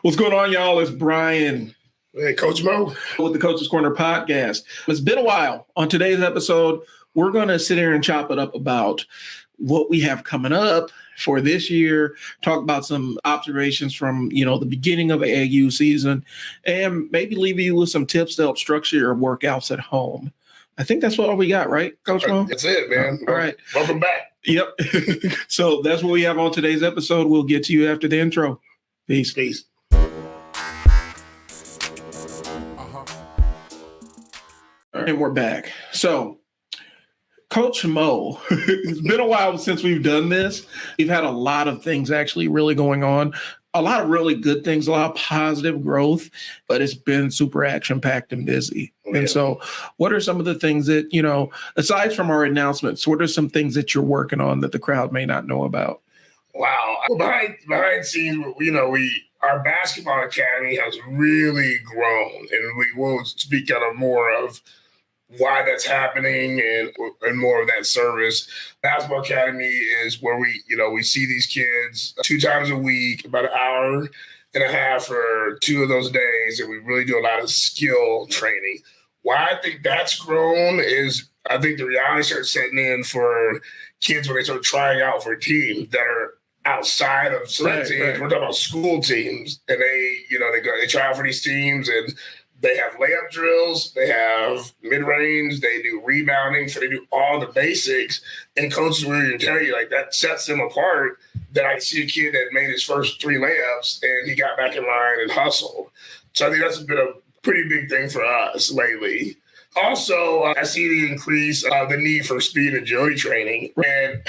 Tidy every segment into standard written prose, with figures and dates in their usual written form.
What's going on, y'all? It's Brian. Hey, Coach Mo. With the Coach's Corner podcast. It's been a while. On today's episode, we're going to sit here and chop it up about what we have coming up for this year, talk about some observations from, the beginning of AAU season, and maybe leave you with some tips to help structure your workouts at home. I think that's all we got, right, Coach Mo? That's it, man. All right. Welcome back. Yep. So that's what we have on today's episode. We'll get to you after the intro. Peace. Peace. All right, and we're back. So, Coach Mo, it's been a while since we've done this. We've had a lot of things actually really going on, a lot of really good things, a lot of positive growth, but it's been super action-packed and busy. Oh, yeah. And so what are some of the things that, aside from our announcements, what are some things that you're working on that the crowd may not know about? Wow. Behind scenes, our basketball academy has really grown, and we will speak out of more of why that's happening and more of that service. Basketball academy is where we see these kids 2 times a week, about an hour and a half for 2 of those days, and we really do a lot of skill training. Why I think that's grown is I think the reality starts setting in for kids when they start trying out for teams that are outside of select teams. Right. We're talking about school teams, and they try out for these teams, and they have layup drills, they have mid-range, they do rebounding, so they do all the basics. And coaches will tell you, that sets them apart. That I see a kid that made his first 3 layups, and he got back in line and hustled. So I think that's been a pretty big thing for us lately. Also, I see the increase of the need for speed and agility training. And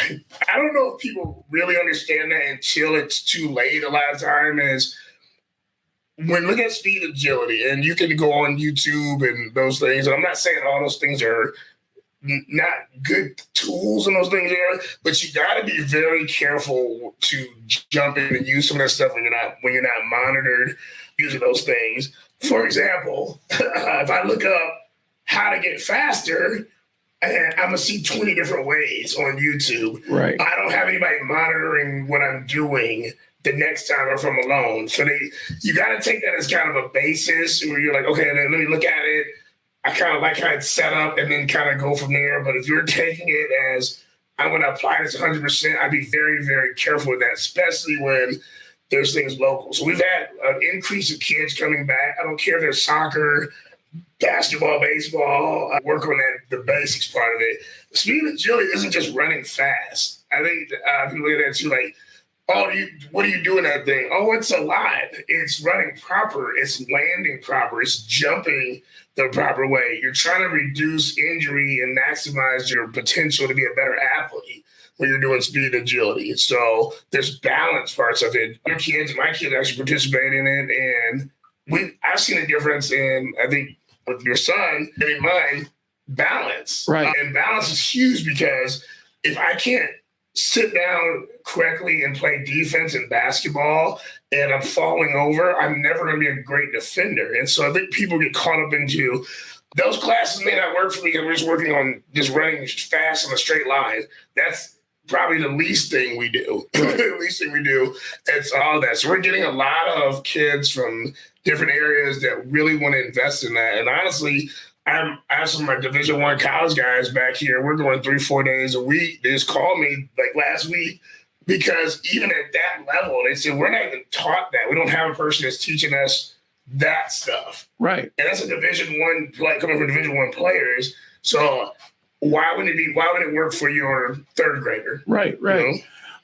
I don't know if people really understand that until it's too late. A lot of time is when look at speed agility, and you can go on YouTube and those things. And I'm not saying all those things are not good tools and those things are, but you got to be very careful to jump in and use some of that stuff when you're not monitored using those things. For example, if I look up how to get faster, and I'm gonna see 20 different ways on YouTube. Right. I don't have anybody monitoring what I'm doing the next time if I'm alone. So you got to take that as kind of a basis where you're like, okay, then let me look at it. I kind of like how it's set up and then kind of go from there. But if you're taking it as I'm going to apply this 100%, I'd be very, very careful with that, especially when there's things local. So we've had an increase of kids coming back. I don't care if they're soccer, basketball, baseball. I work on the basics part of it. Speed and agility isn't just running fast. I think people look at that too, what do you do in that thing? Oh, it's a lot. It's running proper. It's landing proper. It's jumping the proper way. You're trying to reduce injury and maximize your potential to be a better athlete when you're doing speed and agility. So there's balance parts of it. My kids actually participate in it, and I've seen a difference in, I think, with your son and in mine, balance. Right. And balance is huge because if I can't sit down correctly and play defense in basketball and I'm falling over, I'm never going to be a great defender. And so I think people get caught up into those classes may not work for me because we're just working on just running fast on a straight line. That's probably the least thing we do. The least thing we do. It's all that. So we're getting a lot of kids from different areas that really want to invest in that. And honestly, I have some of my Division I college guys back here. We're going 3-4 days a week. They just called me last week because even at that level, they said, we're not even taught that. We don't have a person that's teaching us that stuff. Right. And that's a Division I coming from Division I players. So why wouldn't it work for your 3rd grader? Right.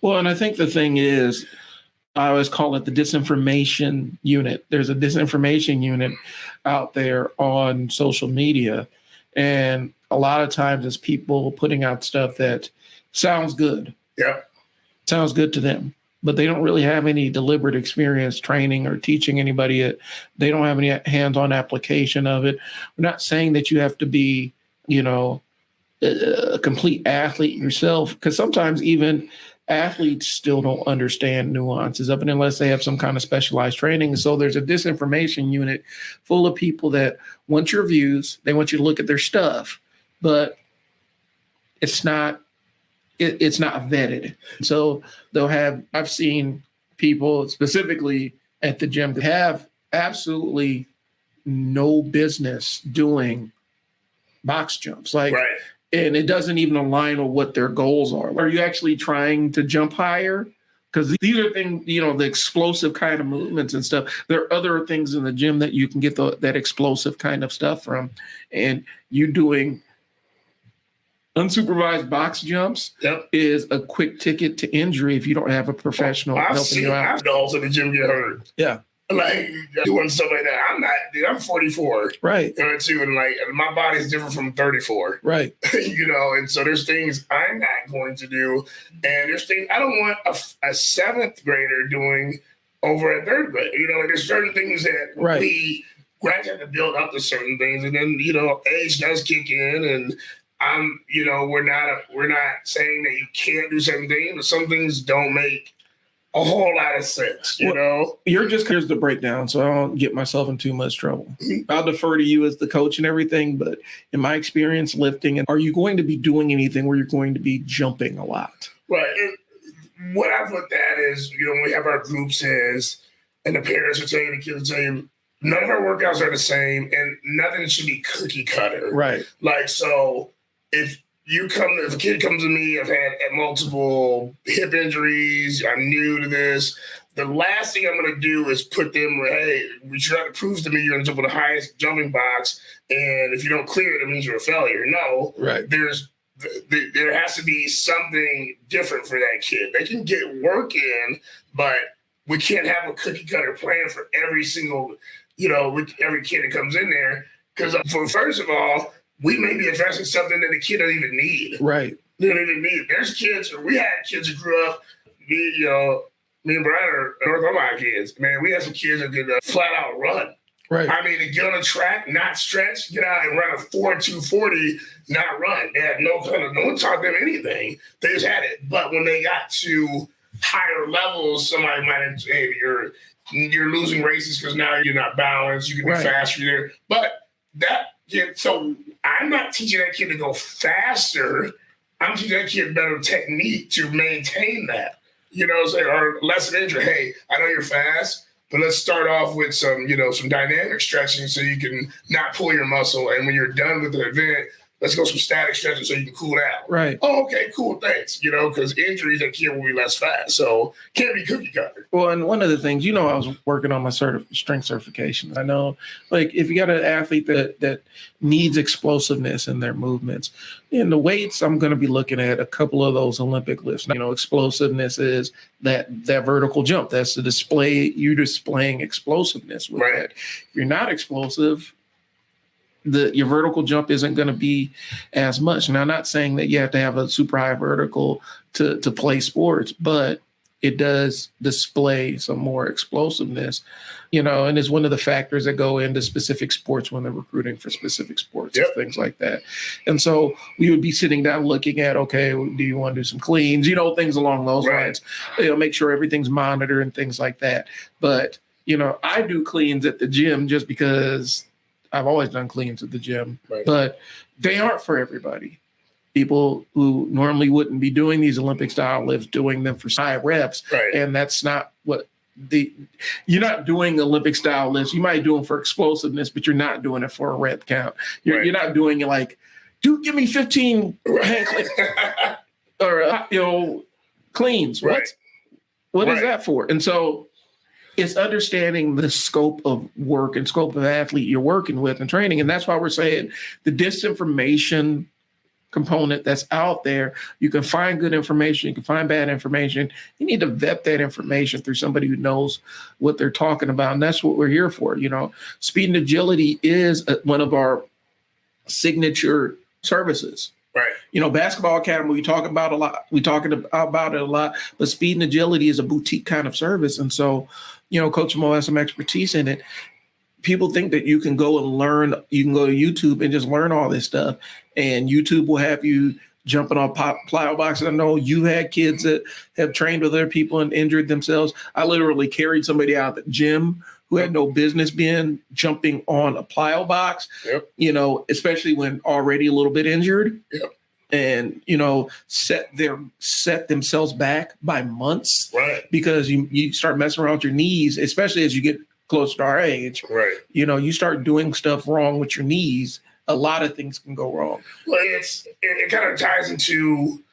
Well, and I think the thing is, I always call it the disinformation unit. There's a disinformation unit out there on social media. And a lot of times it's people putting out stuff that sounds good. Yeah. Sounds good to them. But they don't really have any deliberate experience training or teaching anybody it. They don't have any hands-on application of it. We're not saying that you have to be, a complete athlete yourself, because sometimes even athletes still don't understand nuances of it unless they have some kind of specialized training. So there's a disinformation unit full of people that want your views. They want you to look at their stuff, but it's not vetted. So I've seen people, specifically at the gym have absolutely no business doing box jumps. Like, Right. and it doesn't even align with what their goals are. Are you actually trying to jump higher? Because these are things, the explosive kind of movements and stuff. There are other things in the gym that you can get that explosive kind of stuff from. And you doing unsupervised box jumps is a quick ticket to injury if you don't have a professional helping you out. I've seen adults in the gym get hurt. Yeah. Like doing stuff like that. I'm 44. Right. Too, and like my body's different from 34. Right. And so there's things I'm not going to do. And there's things I don't want a seventh grader doing over at third grade. Like there's certain things that we gradually have to build up to certain things. And then, age does kick in, and we're not saying that you can't do certain things, but some things don't make a whole lot of sense, Here's the breakdown, so I don't get myself in too much trouble. I'll defer to you as the coach and everything, but in my experience lifting, are you going to be doing anything where you're going to be jumping a lot? Right. And what I've looked at is, when we have our groups and the parents are saying, the kids are saying, none of our workouts are the same and nothing should be cookie cutter. Right. Like, so if a kid comes to me, I've had multiple hip injuries, I'm new to this, the last thing I'm going to do is put them, hey, you try to prove to me you're going to jump on the highest jumping box, and if you don't clear it, it means you're a failure. No, right. There has to be something different for that kid. They can get work in, but we can't have a cookie cutter plan for every single, every kid that comes in there. Because first of all, we may be addressing something that the kid doesn't even need. Right. They don't even need. There's kids, we had kids who grew up, me and Brian are North Carolina kids. Man, we had some kids that could flat out run. Right. I mean, to get on the track, not stretch, get out and run a 4.240, not run. They had no one taught them anything. They just had it. But when they got to higher levels, somebody might have, hey, you're losing races because now you're not balanced. You can be faster there. But so I'm not teaching that kid to go faster. I'm teaching that kid better technique to maintain that. Or less an injury. Hey, I know you're fast, but let's start off with some dynamic stretching so you can not pull your muscle. And when you're done with the event, let's go some static stretching so you can cool down. Right. Oh, okay, cool, thanks. Because injuries, that kid will be less fast. So can't be cookie cutter. Well, and one of the things, I was working on my strength certification. I know, like, if you got an athlete that needs explosiveness in their movements, in the weights, I'm going to be looking at a couple of those Olympic lifts. Explosiveness is that vertical jump. That's the display. You're displaying explosiveness with that. If you're not explosive, your vertical jump isn't going to be as much. Now, I'm not saying that you have to have a super high vertical to play sports, but it does display some more explosiveness, and it's one of the factors that go into specific sports when they're recruiting for specific sports, and things like that. And so we would be sitting down looking at, okay, do you want to do some cleans, things along those lines, make sure everything's monitored and things like that. But, I do cleans at the gym just because I've always done cleans at the gym, but they aren't for everybody. People who normally wouldn't be doing these Olympic style lifts, doing them for high reps. And that's not what you're not doing Olympic style lifts. You might do them for explosiveness, but you're not doing it for a rep count. You're not doing it like, dude, give me 15 hand cleans or, cleans. What is that for? And so it's understanding the scope of work and scope of athlete you're working with and training. And that's why we're saying the disinformation component that's out there, you can find good information, you can find bad information. You need to vet that information through somebody who knows what they're talking about. And that's what we're here for. Speed and agility is one of our signature services. Basketball Academy, we talk about a lot. We talking about it a lot, but speed and agility is a boutique kind of service. And so, Coach Mo has some expertise in it. People think that you can go and learn, you can go to YouTube and just learn all this stuff. And YouTube will have you jumping on plyo boxes. I know you had kids that have trained with other people and injured themselves. I literally carried somebody out of the gym who had no business being jumping on a plyo box, especially when already a little bit injured. and set themselves back by months, Right. because you start messing around with your knees, especially as you get close to our age. Right. You start doing stuff wrong with your knees. A lot of things can go wrong. Well, it kind of ties into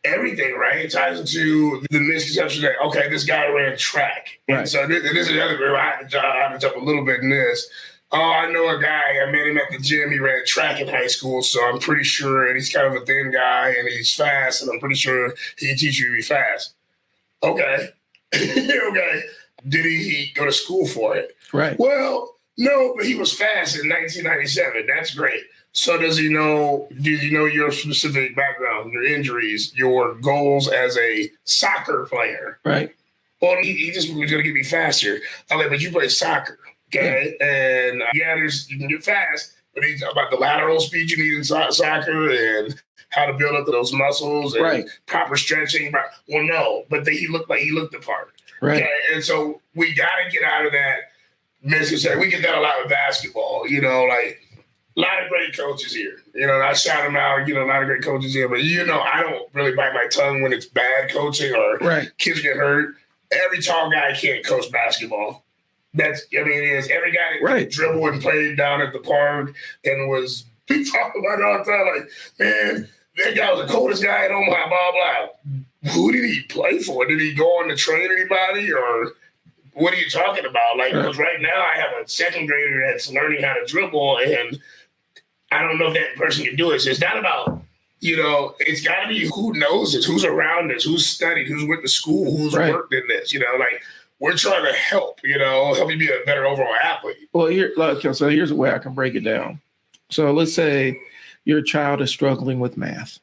everything, right? It ties into the misconception that, okay, this guy ran track. Right. And so this is the other way. I had to jump a little bit in this. Oh, I know a guy, I met him at the gym. He ran track in high school, so I'm pretty sure, and he's kind of a thin guy, and he's fast, and I'm pretty sure he can teach you to be fast. Okay. Okay. Did he go to school for it? Right. Well, no, but he was fast in 1997. That's great. So did you know your specific background, your injuries, your goals as a soccer player? Right. Well, he just was going to get me faster. Okay, but you play soccer, okay? Yeah. And you can get fast, but he's about the lateral speed you need in soccer and how to build up those muscles and proper stretching. Well, no, but he looked the part. Right. Okay? And so we got to get out of that misconception. We get that a lot with basketball, like a lot of great coaches here. And I shout them out, a lot of great coaches here. But, I don't really bite my tongue when it's bad coaching or kids get hurt. Every tall guy can't coach basketball. It is. Every guy that can dribble and played down at the park and we talk about it all the time. Like, man, that guy was the coldest guy at Omaha, blah, blah. Who did he play for? Did he go on to train anybody, or what are you talking about? Because right now I have a second grader that's learning how to dribble, and I don't know if that person can do it. So it's not about, it's got to be who knows this, who's around this, who's studied, who's went to school, who's worked in this, we're trying to help you be a better overall athlete. Well, so here's the way I can break it down. So let's say your child is struggling with math.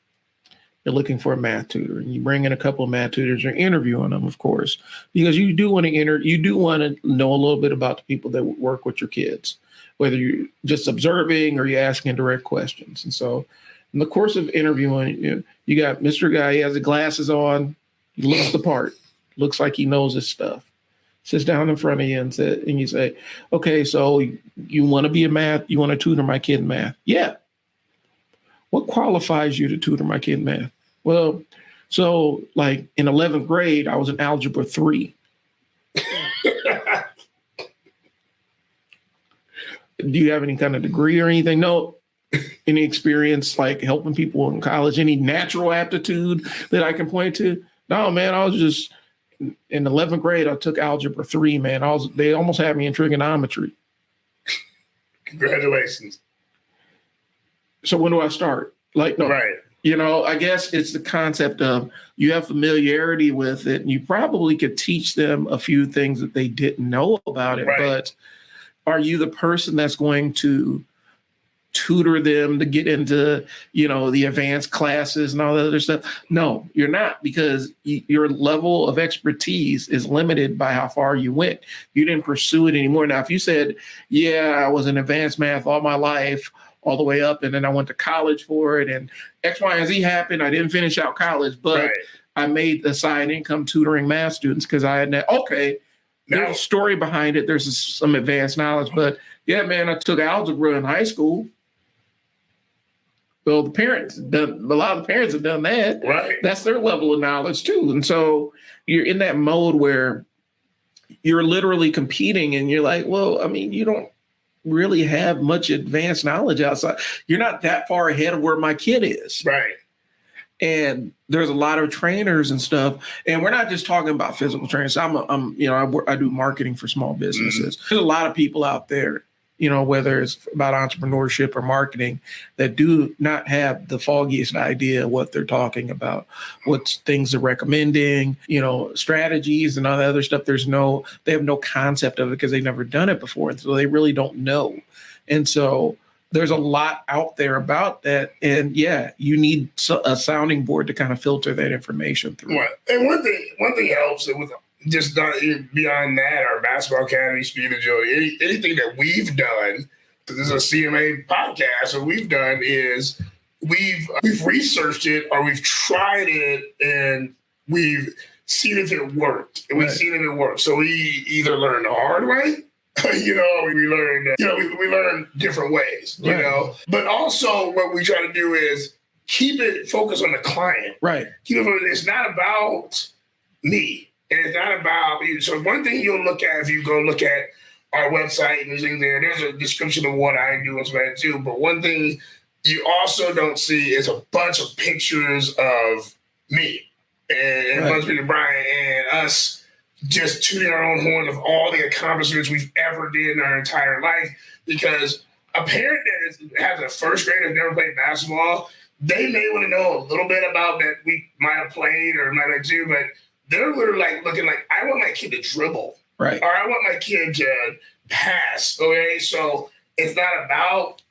You're looking for a math tutor, and you bring in a couple of math tutors. You're interviewing them, of course, because you do want to know a little bit about the people that work with your kids, whether you're just observing or you're asking direct questions. And so in the course of interviewing, you got Mr. Guy, he has the glasses on, he looks the part, looks like he knows his stuff, sits down in front of you and you say, okay, so you want to tutor my kid in math? Yeah. What qualifies you to tutor my kid in math? Well, so like in 11th grade, I was in algebra 3. Do you have any kind of degree or anything? No. Any experience like helping people in college? Any natural aptitude that I can point to? No, man, I was just in 11th grade. I took algebra 3, man. They almost had me in trigonometry. Congratulations. So when do I start? Right. I guess it's the concept of you have familiarity with it, and you probably could teach them a few things that they didn't know about it. Right. But are you the person that's going to tutor them to get into, the advanced classes and all that other stuff? No, you're not, because your level of expertise is limited by how far you went. You didn't pursue it anymore. Now, if you said, I was in advanced math all my life, all the way up, and then I went to college for it, and X, Y, and Z happened. I didn't finish out college, but I made the side income tutoring math students because I had that. Okay, there's a story behind it. There's some advanced knowledge, but yeah, man, I took algebra in high school. Well, a lot of the parents have done that. Right. That's their level of knowledge too. And so you're in that mode where you're literally competing, and you're like, well, you don't really have much advanced knowledge outside. You're not that far ahead of where my kid is. Right. And there's a lot of trainers and stuff. And we're not just talking about physical trainers. I do marketing for small businesses. Mm-hmm. There's a lot of people out there, whether it's about entrepreneurship or marketing, that do not have the foggiest idea what they're talking about, what things they're recommending, strategies and all that other stuff. They have no concept of it because they've never done it before. And so they really don't know. And so there's a lot out there about that. And you need a sounding board to kind of filter that information through. Right. And one thing helps with just beyond that, our basketball academy, speed agility, anything that we've done, because this is a CMA podcast, what we've done is we've researched it, or we've tried it, and we've seen if it worked. And we've seen if it worked. So we either learned the hard way, we learned, we learn different ways, But also what we try to do is keep it focused on the client. Right. It's not about me. And it's not about you. So one thing you'll look at if you go look at our website and there's things there's a description of what I do and stuff like that too. But one thing you also don't see is a bunch of pictures of me and a bunch of pictures of Brian and us just tooting our own horn of all the accomplishments we've ever did in our entire life. Because a parent that has a first grader who's never played basketball, they may want to know a little bit about that we might have played or might not do, but they're literally like looking like, I want my kid to dribble. Right. Or I want my kid to pass. Okay. So it's not about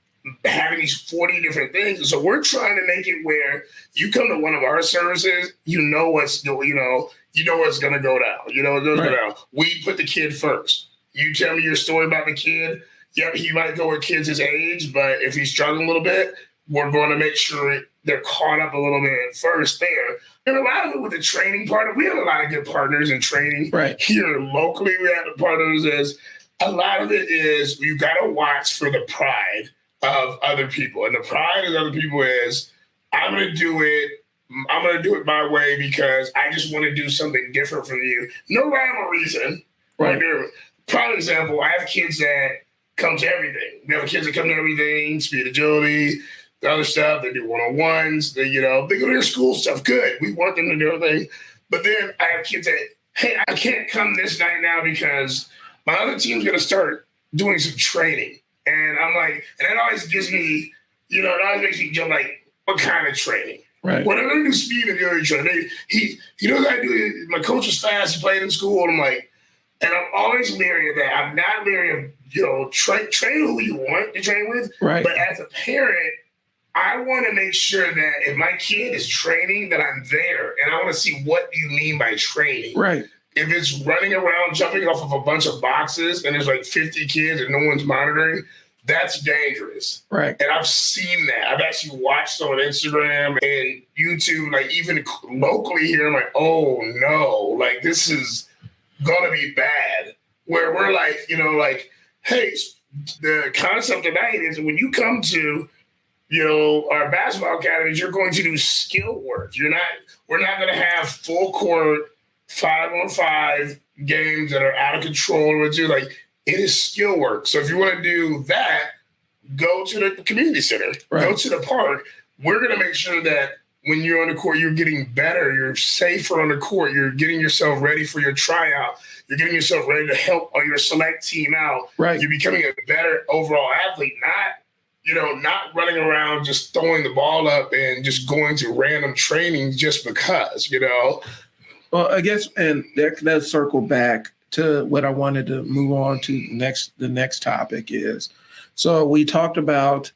having these 40 different things. And so we're trying to make it where you come to one of our services, you know what's going to go down. You know what's going to go down. We put the kid first. You tell me your story about the kid. Yep, he might go with kids his age, but if he's struggling a little bit, we're going to make sure they're caught up a little bit first there. And a lot of it with the training part, we have a lot of good partners in training. Right. Here locally, we have the partners is a lot of it is you got to watch for the pride of other people. And the pride of other people is, I'm going to do it my way because I just want to do something different from you. No rhyme or reason. Right. Prime example, I have kids that come to everything. We have kids that come to everything, speed, agility, the other stuff. They do one-on-ones. They go to their school stuff. Good. We want them to do everything. But then I have kids that, hey, I can't come this night now because my other team's going to start doing some training. And I'm like, and that always gives me, it always makes me jump like, what kind of training? Right. Whatever they do speed and agility training. He knows how to do it. My coach was fast. He played in school. And I'm like, and I'm always leery of that. I'm not leery of, train who you want to train with. Right. But as a parent, I want to make sure that if my kid is training, that I'm there. And I want to see what you mean by training. Right. If it's running around, jumping off of a bunch of boxes, and there's like 50 kids and no one's monitoring, that's dangerous. Right. And I've seen that. I've actually watched some on Instagram and YouTube, like even locally here. I'm like, oh no, like this is gonna be bad. Where we're like, hey, the concept tonight is when you come to, our basketball academies, you're going to do skill work. We're not gonna have full court 5-on-5 games that are out of control with you. Like it is skill work. So if you want to do that, go to the community center, go to the park. We're going to make sure that when you're on the court, you're getting better. You're safer on the court. You're getting yourself ready for your tryout. You're getting yourself ready to help your select team out. Right. You're becoming a better overall athlete, not running around just throwing the ball up and just going to random training just because, Well, I guess, and that circle back to what I wanted to move on to the next topic is. So we talked about,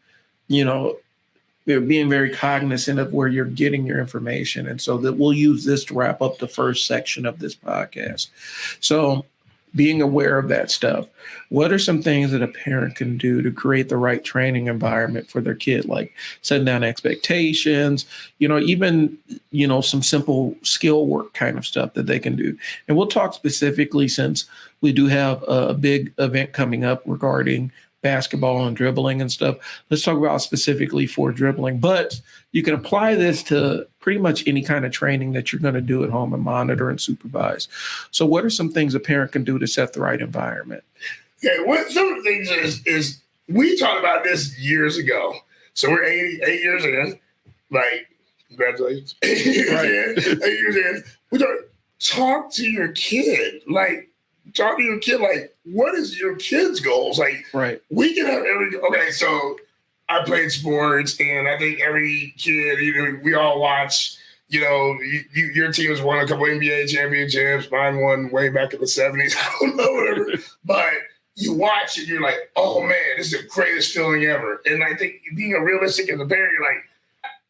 being very cognizant of where you're getting your information. And so that we'll use this to wrap up the first section of this podcast. So being aware of that stuff, what are some things that a parent can do to create the right training environment for their kid? Like setting down expectations, even, some simple skill work kind of stuff that they can do. And we'll talk specifically, since we do have a big event coming up regarding basketball and dribbling and stuff. Let's talk about specifically for dribbling, but you can apply this to pretty much any kind of training that you're going to do at home and monitor and supervise. So what are some things a parent can do to set the right environment? Okay, some of the things is we talked about this years ago. So we're 8 years in, like, congratulations. 8 years in. 8 years in. We talk to your kid, like, what is your kid's goals? Like, we can have okay, so I played sports, and I think every kid, we all watch, your team has won a couple NBA championships. Mine won way back in the 70s. I don't know, whatever. But you watch it, you're like, oh man, this is the greatest feeling ever. And I think being a realistic as a parent, you're like,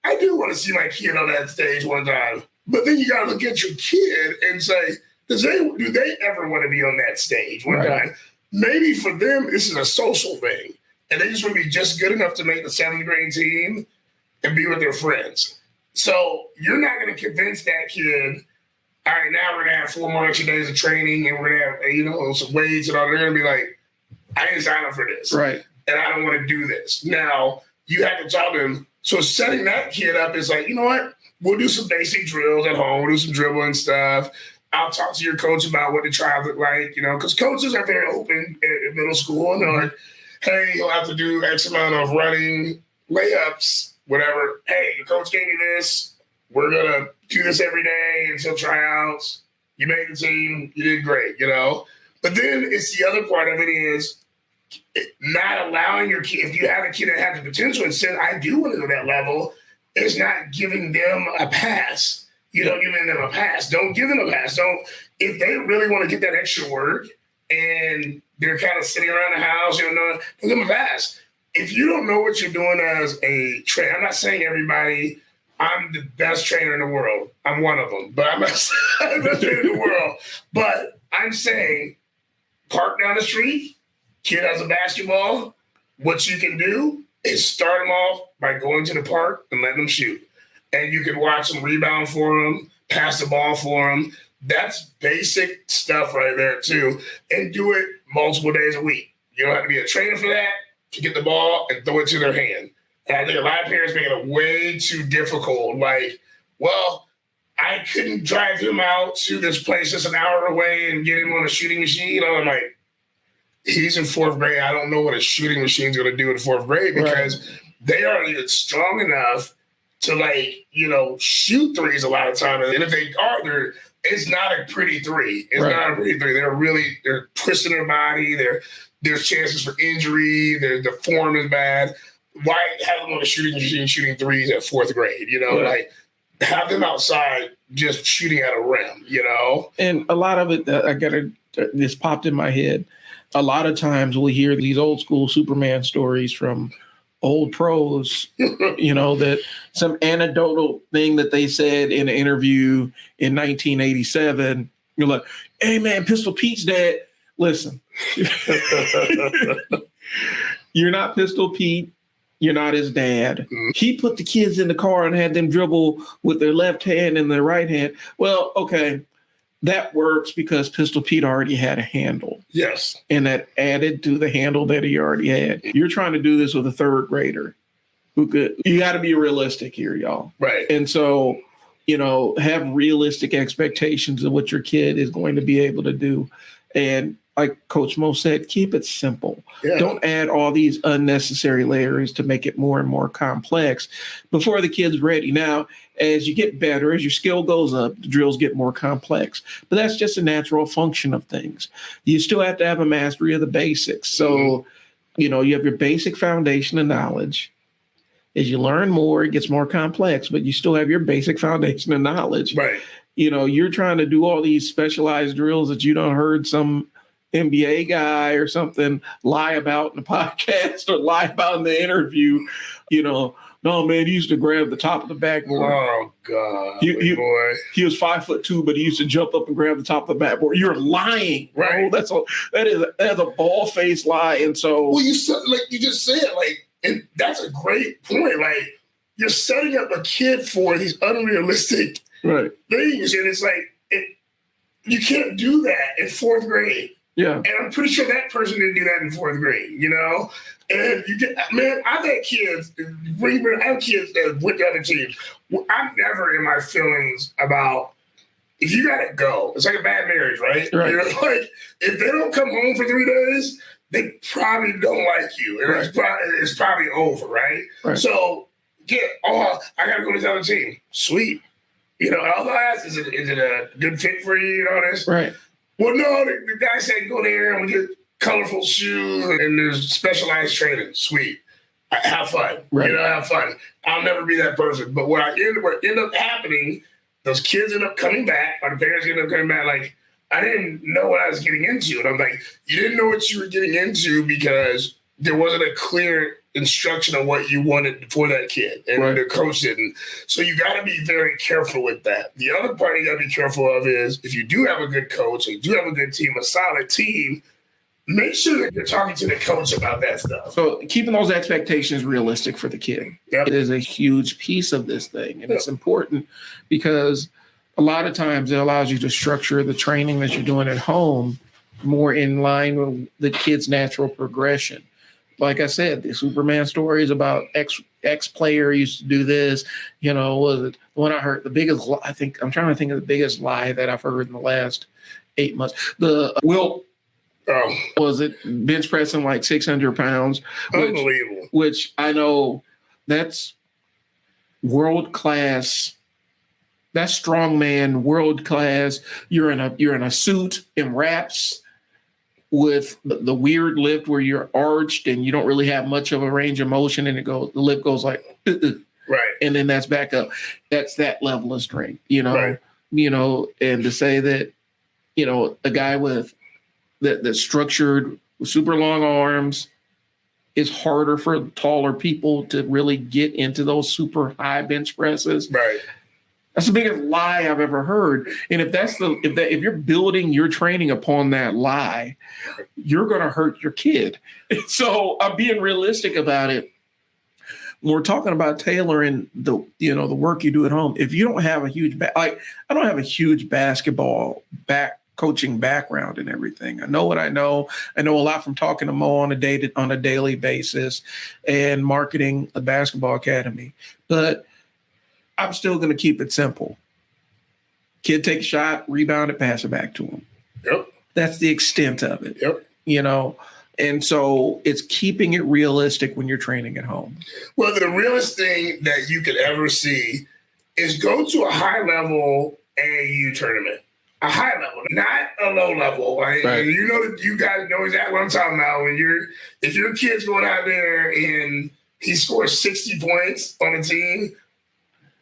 I do want to see my kid on that stage one time. But then you got to look at your kid and say, do they ever want to be on that stage one time? Maybe for them, this is a social thing. And they just want to be just good enough to make the 7th grade team and be with their friends. So you're not going to convince that kid, all right, now we're going to have 4 more extra days of training and we're going to have, some weights and all. They're going to be like, I didn't sign up for this. Right. And I don't want to do this. Now, you have to talk to them. So setting that kid up is like, you know what? We'll do some basic drills at home. We'll do some dribbling stuff. I'll talk to your coach about what the trials look like, because coaches are very open in middle school. And they're like, hey, you'll have to do X amount of running, layups, whatever. Hey, your coach gave me this. We're going to do this every day until tryouts. You made the team. You did great, But then it's the other part of it is not allowing your kid, if you have a kid that has the potential and says, I do want to go to that level, it's not giving them a pass. Giving them a pass. Don't give them a pass. If they really want to get that extra work and they're kind of sitting around the house, don't give them a pass. If you don't know what you're doing as a trainer, I'm not saying everybody, I'm the best trainer in the world. I'm one of them, but I'm not the best trainer in the world. But I'm saying park down the street, kid has a basketball. What you can do is start them off by going to the park and letting them shoot. And you can watch them rebound for them, pass the ball for them. That's basic stuff right there too. And do it multiple days a week. You don't have to be a trainer for that. To get the ball and throw it to their hand. And I think a lot of parents make it way too difficult. Like, well, I couldn't drive him out to this place that's an hour away and get him on a shooting machine. I'm like, he's in fourth grade. I don't know what a shooting machine's going to do in fourth grade because they aren't even strong enough to shoot threes a lot of times. And if they are, it's not a pretty three. It's not a pretty three. They're twisting their body. There's chances for injury. The form is bad. Why have them on a shooting machine shooting threes at fourth grade? Have them outside just shooting at a rim, And a lot of it, this popped in my head. A lot of times we hear these old school Superman stories from old pros, that some anecdotal thing that they said in an interview in 1987. You're like, hey man, Pistol Pete's dad. Listen, you're not Pistol Pete. You're not his dad. He put the kids in the car and had them dribble with their left hand and their right hand. Well, okay, that works because Pistol Pete already had a handle. Yes. And that added to the handle that he already had. You're trying to do this with a third grader. You got to be realistic here, y'all. Right. And so, have realistic expectations of what your kid is going to be able to do. And like Coach Mo said, keep it simple. Yeah. Don't add all these unnecessary layers to make it more and more complex before the kid's ready. Now, as you get better, as your skill goes up, the drills get more complex. But that's just a natural function of things. You still have to have a mastery of the basics. So, you have your basic foundation of knowledge. As you learn more, it gets more complex, but you still have your basic foundation of knowledge. Right. You're trying to do all these specialized drills that you don't heard some NBA guy or something lie about in the podcast or lie about in the interview. No, man, he used to grab the top of the backboard. Oh God, boy. He was 5'2", but he used to jump up and grab the top of the backboard. You're lying, right? Bro. That is a bald-faced lie. And so, well, you just said, and that's a great point. Like, you're setting up a kid for these unrealistic things, and it's like you can't do that in fourth grade. Yeah. And I'm pretty sure that person didn't do that in fourth grade, And I've had kids, I have kids that went to other teams. I'm never in my feelings about if you got to go. It's like a bad marriage, right? Like if they don't come home for 3 days, they probably don't like you. And it's probably over, right? So, I got to go to the other team. Sweet. All I ask is it a good fit for you and all this? Right. Well, no, the guy said go there and we get colorful shoes and there's specialized training. Sweet. Have fun. Right. Have fun. I'll never be that person. But what end up happening, those kids end up coming back, or the parents end up coming back like, I didn't know what I was getting into. And I'm like, you didn't know what you were getting into because there wasn't a clear instruction on what you wanted for that kid. And the coach didn't. So you got to be very careful with that. The other part you got to be careful of is if you do have a good coach, and you do have a good team, a solid team, make sure that you're talking to the coach about that stuff. So keeping those expectations realistic for the kid. Yep. It is a huge piece of this thing. And it's important because a lot of times it allows you to structure the training that you're doing at home more in line with the kid's natural progression. like I said, the Superman stories about X player used to do this. Was it the one I heard? The biggest, I think, I'm trying to think of the biggest lie that I've heard in the last 8 months. The Wilt, was it bench pressing like 600 pounds? Unbelievable. Which I know that's world class. That's strongman, world class. You're in a suit and wraps with the weird lift where you're arched and you don't really have much of a range of motion, and the lift goes like right, and then that's back up. That's that level of strength, Right. And to say that, a guy with that's structured with super long arms, it's harder for taller people to really get into those super high bench presses. Right. That's the biggest lie I've ever heard. And if you're building your training upon that lie, you're going to hurt your kid. So I'm being realistic about it. When we're talking about tailoring the work you do at home, if you don't have a huge I don't have a huge basketball coaching background and everything. I know what I know. I know a lot from talking to Mo on a daily basis and marketing a basketball academy. But I'm still going to keep it simple. Kid take a shot, rebound it, pass it back to him. Yep. That's the extent of it. Yep. And so it's keeping it realistic when you're training at home. Well, the realest thing that you could ever see is go to a high-level AAU tournament. A high level, not a low level. Right? Right. You guys know exactly what I'm talking about. If your kid's going out there and he scores 60 points on a team,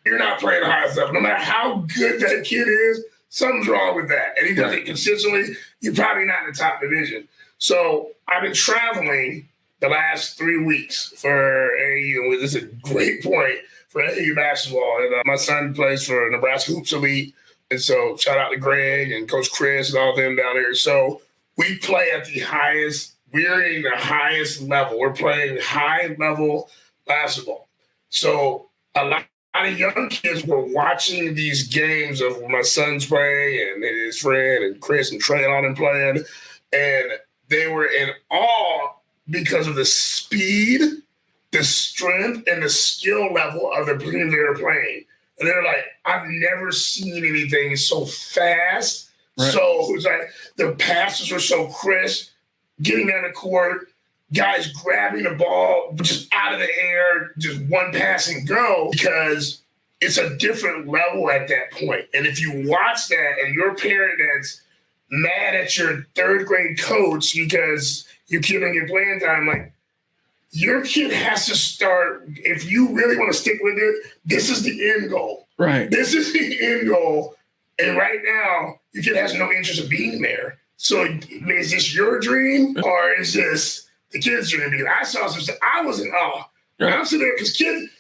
you're not playing the highest level. No matter how good that kid is, something's wrong with that. And he does it consistently, you're probably not in the top division. So I've been traveling the last 3 weeks for AAU. This is a great point for AAU basketball. And my son plays for Nebraska Hoops Elite. And so shout out to Greg and Coach Chris and all of them down there. So we play at the highest, we're in the highest level. We're playing high level basketball. So a lot of young kids were watching these games of my son's playing and his friend and Chris and Trey and all them playing. And they were in awe because of the speed, the strength, and the skill level of the team they were playing. And they're like, I've never seen anything so fast. Right. So it was like the passes were so crisp, getting down the court, guys grabbing the ball just out of the air, just one pass and go, because it's a different level at that point. And if you watch that and you're a parent that's mad at your third grade coach because your kid on your playing time, like, your kid has to start, if you really want to stick with it, this is the end goal. Right. This is the end goal. And right now, your kid has no interest in being there. So is this your dream or is this the kid's dream? Because I saw some stuff. I was in awe. Right. I'm sitting there because kids,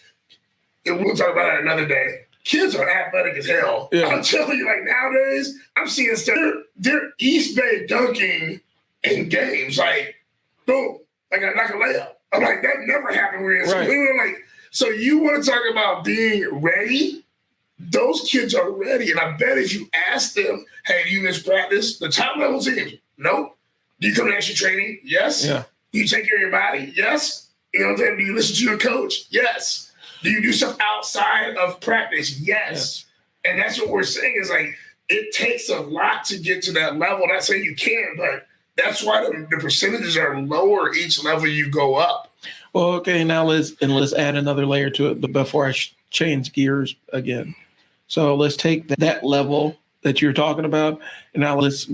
and we'll talk about it another day, kids are athletic as hell. Yeah. I'm telling you, like nowadays, I'm seeing stuff. They're East Bay dunking in games. Like, boom, like a layup. I'm like, that never happened. Right. We were like, so you want to talk about being ready? Those kids are ready. And I bet if you ask them, hey, do you miss practice? The top level teams, nope. Do you come to extra training? Yes. Yeah. Do you take care of your body? Yes. You know what I'm saying? Do you listen to your coach? Yes. Do you do stuff outside of practice? Yes. Yeah. And that's what we're saying is like, it takes a lot to get to that level. Not saying you can't, but that's why the percentages are lower each level you go up. Well, okay, now let's add another layer to it before I change gears again. So let's take that level that you're talking about, and now let's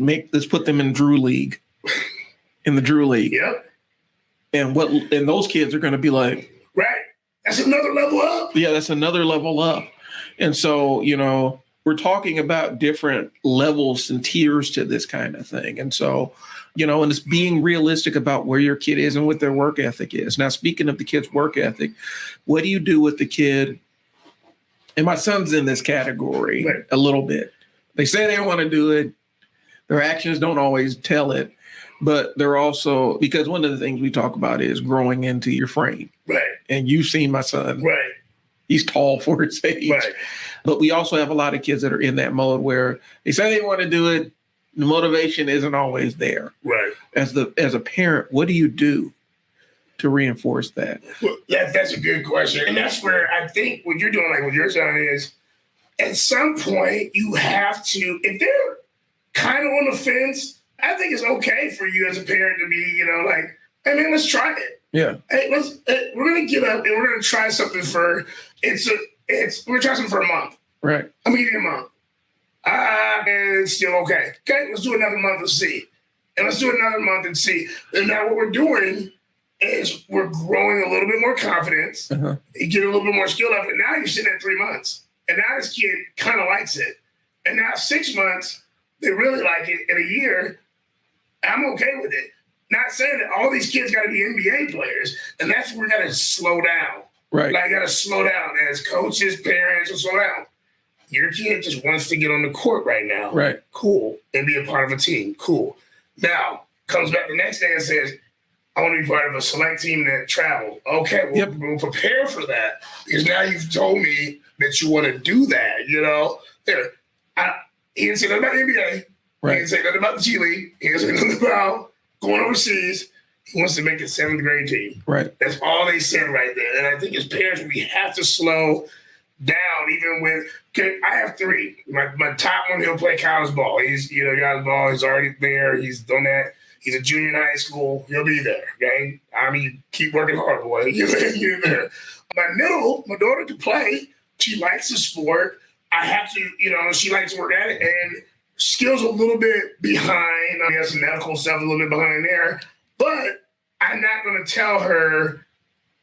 put them in Drew League, in the Drew League. Yep. And those kids are going to be like, right, that's another level up. Yeah, that's another level up. And so, we're talking about different levels and tiers to this kind of thing. And so, and it's being realistic about where your kid is and what their work ethic is. Now, speaking of the kid's work ethic, what do you do with the kid? And my son's in this category a little bit. They say they want to do it. Their actions don't always tell it. But they're also, because one of the things we talk about is growing into your frame. Right. And you've seen my son. Right. He's tall for his age. Right. But we also have a lot of kids that are in that mode where they say they want to do it. The motivation isn't always there. Right. As a parent, what do you do? to reinforce that? Well, that's a good question. And that's where I think what you're doing, like what you're saying is, at some point you have to, if they're kind of on the fence, I think it's okay for you as a parent to be, like, hey man, let's try it. Yeah. Hey, we're gonna get up and we're gonna try something we're gonna try something for a month. Right. I'm gonna give you a month. And it's still okay. Okay, let's do another month and see. And let's do another month and see. And now what we're doing is we're growing a little bit more confidence. You get a little bit more skill up. And now you're sitting at 3 months. And now this kid kind of likes it. And now 6 months, they really like it. In a year, I'm okay with it. Not saying that all these kids got to be NBA players. And that's where we got to slow down. Right. Like, got to slow down as coaches, parents, and slow down. Your kid just wants to get on the court right now. Right. Cool. And be a part of a team. Cool. Now, comes back the next day and says, I want to be part of a select team that travel. Okay, we'll prepare for that. Because now you've told me that you want to do that, He didn't say nothing about the NBA. Right. He didn't say nothing about the G League. He didn't say nothing about going overseas. He wants to make a 7th grade team. Right. That's all they said right there. And I think as parents, we have to slow down, even with, I have 3. My top one, he'll play college ball. He's, college ball, he's already there. He's done that. He's a junior in high school. He'll be there, okay? I mean, keep working hard, boy. You're there. My daughter can play. She likes the sport. I have to, she likes to work at it. And skills a little bit behind. I guess medical stuff a little bit behind there. But I'm not going to tell her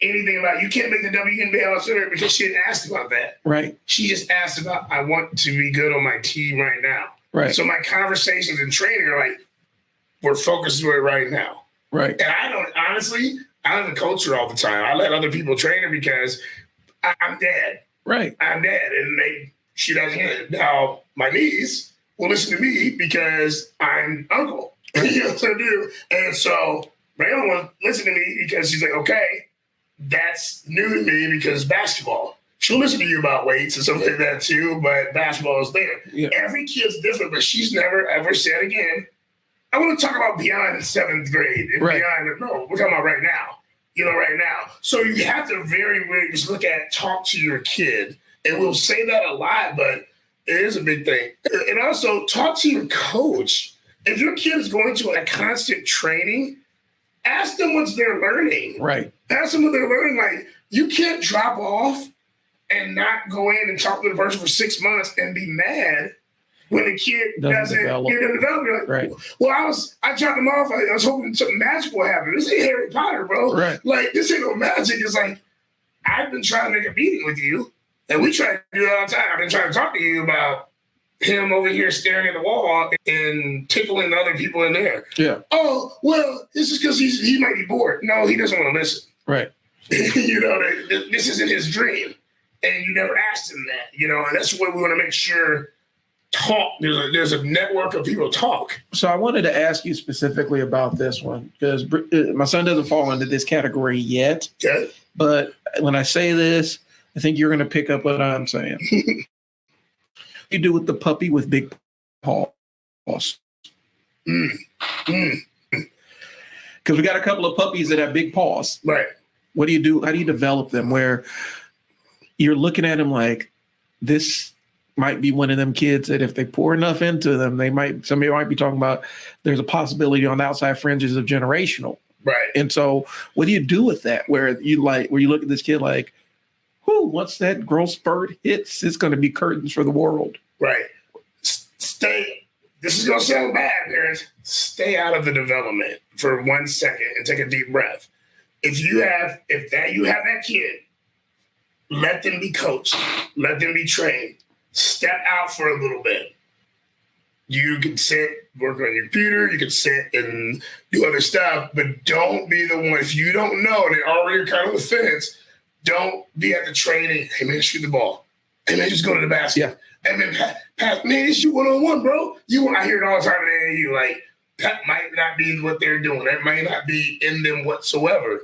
anything about, you can't make the WNBA All-Star because she didn't ask about that. Right. She just asked about, I want to be good on my team right now. Right. So my conversations and training are like, we're focused on it right now. Right. And I don't coach her all the time. I let other people train her because I'm dead. Right. I'm dead. And she doesn't get it. Now, my niece will listen to me because I'm uncle. You know what I do? And so Braylon will listen to me because she's like, okay, that's new to me because basketball. She'll listen to you about weights and stuff like that too, but basketball is there. Yeah. Every kid's different, but she's never ever said again, I want to talk about beyond 7th grade and beyond. No, we're talking about right now. Right now. So you have to very just talk to your kid. And we'll say that a lot, but it is a big thing. And also talk to your coach. If your kid is going to a constant training, ask them what they're learning. Right. Ask them what they're learning. Like, you can't drop off and not go in and talk to the person for 6 months and be mad when the kid doesn't develop. You're like, right. Well, I dropped him off. I was hoping something magical would happen. This ain't Harry Potter, bro. Right. Like, this ain't no magic. It's like, I've been trying to make a meeting with you, and we try to do it all the time. I've been trying to talk to you about him over here staring at the wall and tickling the other people in there. Yeah. Oh, well, this is because he might be bored. No, he doesn't want to listen. Right. This isn't his dream. And you never asked him that, and that's what we want to make sure. Talk. There's a network of people talk. So I wanted to ask you specifically about this one because my son doesn't fall into this category yet. Okay. But when I say this, I think you're going to pick up what I'm saying. You do with the puppy with big paws. Because we got a couple of puppies that have big paws. Right. What do you do? How do you develop them where you're looking at them like this might be one of them kids that if they pour enough into them, somebody might be talking about there's a possibility on the outside fringes of generational. Right. And so what do you do with that where you look at this kid like, once that growth spurt hits, it's going to be curtains for the world. Right. This is going to sound bad, parents. Stay out of the development for 1 second and take a deep breath. If you have that kid, let them be coached. Let them be trained. Step out for a little bit. You can sit, work on your computer. You can sit and do other stuff, but don't be the one. If you don't know, and they already kind of the fence, don't be at the training. Hey, man, shoot the ball. Hey, man, just go to the basket. Yeah. Hey, man, pass. Man, it's you one-on-one, bro. I hear it all the time at AAU. Like, that might not be what they're doing. That might not be in them whatsoever.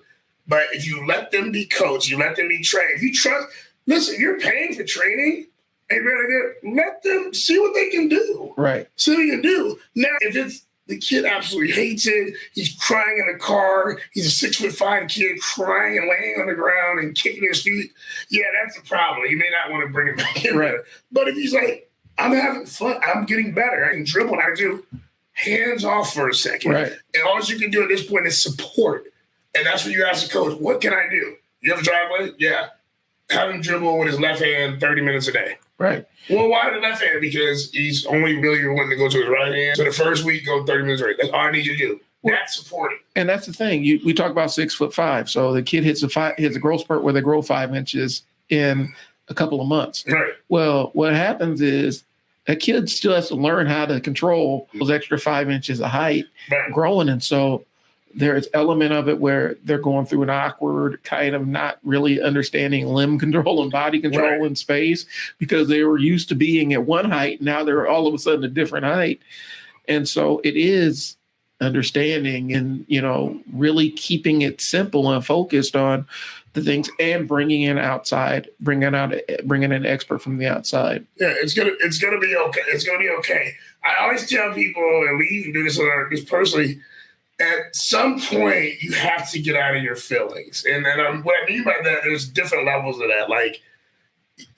But if you let them be coached, you let them be trained. If you trust, listen, you're paying for training. Hey, man, let them see what they can do. Right. See what they can do. Now, if it's The kid absolutely hates it. He's crying in the car. He's a 6'5" kid crying and laying on the ground and kicking his feet. Yeah, that's a problem. You may not want to bring him back in there. But if he's like, I'm having fun, I'm getting better, I can dribble, I do, hands off for a second. Right. And all you can do at this point is support. And that's when you ask the coach, what can I do? You have a driveway? Yeah. Have him dribble with his left hand 30 minutes a day. Right. Well, why the left hand? Because he's only really wanting to go to his right hand. So the first week, go 30 minutes right. That's all I need you to do. That's supporting. And that's the thing. We talk about 6'5". So the kid hits a growth spurt where they grow 5 inches in a couple of months. Right. Well, what happens is a kid still has to learn how to control those extra 5 inches of height growing. And so there's element of it where they're going through an awkward kind of not really understanding limb control and body control in space because they were used to being at one height. Now they're all of a sudden a different height. And so it is understanding and, really keeping it simple and focused on the things and bringing in an expert from the outside. Yeah, it's gonna be okay. It's gonna be okay. I always tell people, and we even do this personally, at some point, you have to get out of your feelings. And what I mean by that, there's different levels of that. Like,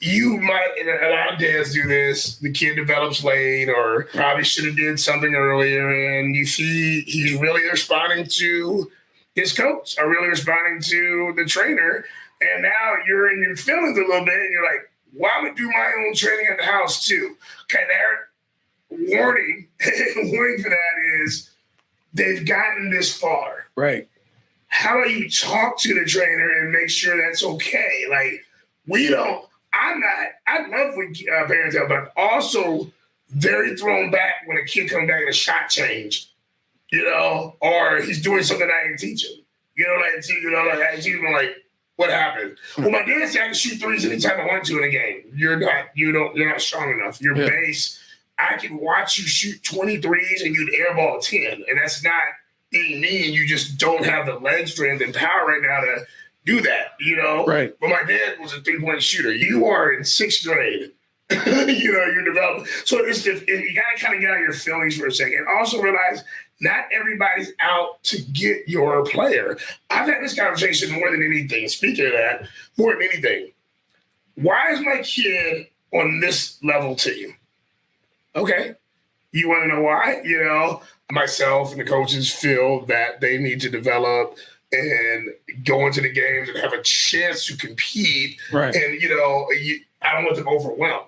you might, and a lot of dads do this, the kid develops late or probably should have did something earlier, and you see he's really responding to his coach or really responding to the trainer, and now you're in your feelings a little bit, and you're like, well, I'm going to do my own training at the house too. Okay, warning for that is, they've gotten this far. Right. How about you talk to the trainer and make sure that's okay? Like, I love when parents help, but also very thrown back when a kid comes back and a shot changed, or he's doing something I didn't teach him. I teach him, like, what happened? Well, my dad said I can shoot threes anytime I want to in a game. You're not strong enough. Your base, I can watch you shoot 20 threes and you'd airball 10. And that's not being mean. You just don't have the leg strength and power right now to do that, Right. But my dad was a 3-point shooter. You are in 6th grade. You're developing. So you got to kind of get out of your feelings for a second. And also realize not everybody's out to get your player. I've had this conversation more than anything. Speaking of that, more than anything, why is my kid on this level team? Okay. You want to know why? Myself and the coaches feel that they need to develop and go into the games and have a chance to compete. Right. And, I don't want them overwhelmed.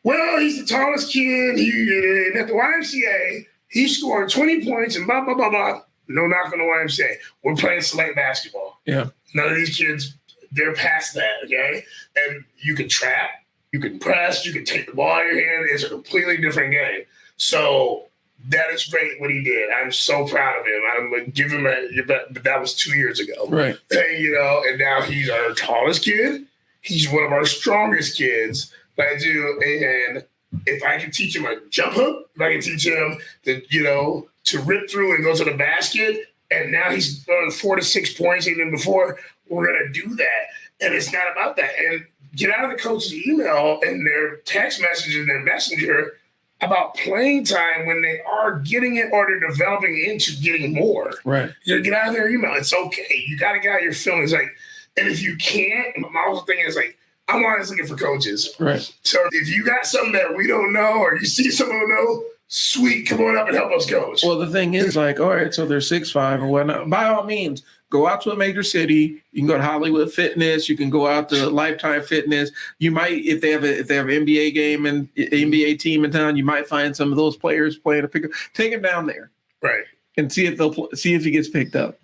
Well, he's the tallest kid. And at the YMCA, he scored 20 points and blah, blah, blah, blah. No knock on the YMCA. We're playing select basketball. Yeah. None of these kids, they're past that, okay? And you can trap, you can press, you can take the ball out of your hand. It's a completely different game. So that is great what he did. I'm so proud of him. I'm going to give him but that was 2 years ago. Right. And now he's our tallest kid. He's one of our strongest kids. But I do, and if I can teach him a jump hook, if I can teach him to rip through and go to the basket, and now he's throwing 4 to 6 points even before, we're going to do that. And it's not about that. And get out of the coach's email and their text messages and their messenger about playing time when they are getting it or they're developing into getting more. Right. Get out of their email. It's okay. You got to get out of your feelings. Like, and if you can't, my whole thing is like, I'm always looking for coaches. Right. So if you got something that we don't know or you see someone who know, sweet, come on up and help us coach. Well, the thing is, like, all right, so they're 6'5" or whatnot. By all means, go out to a major city. You can go to Hollywood Fitness. You can go out to Lifetime Fitness. You might, if they have an NBA game and NBA team in town, you might find some of those players playing a pickup. Take him down there, right, and see if he gets picked up.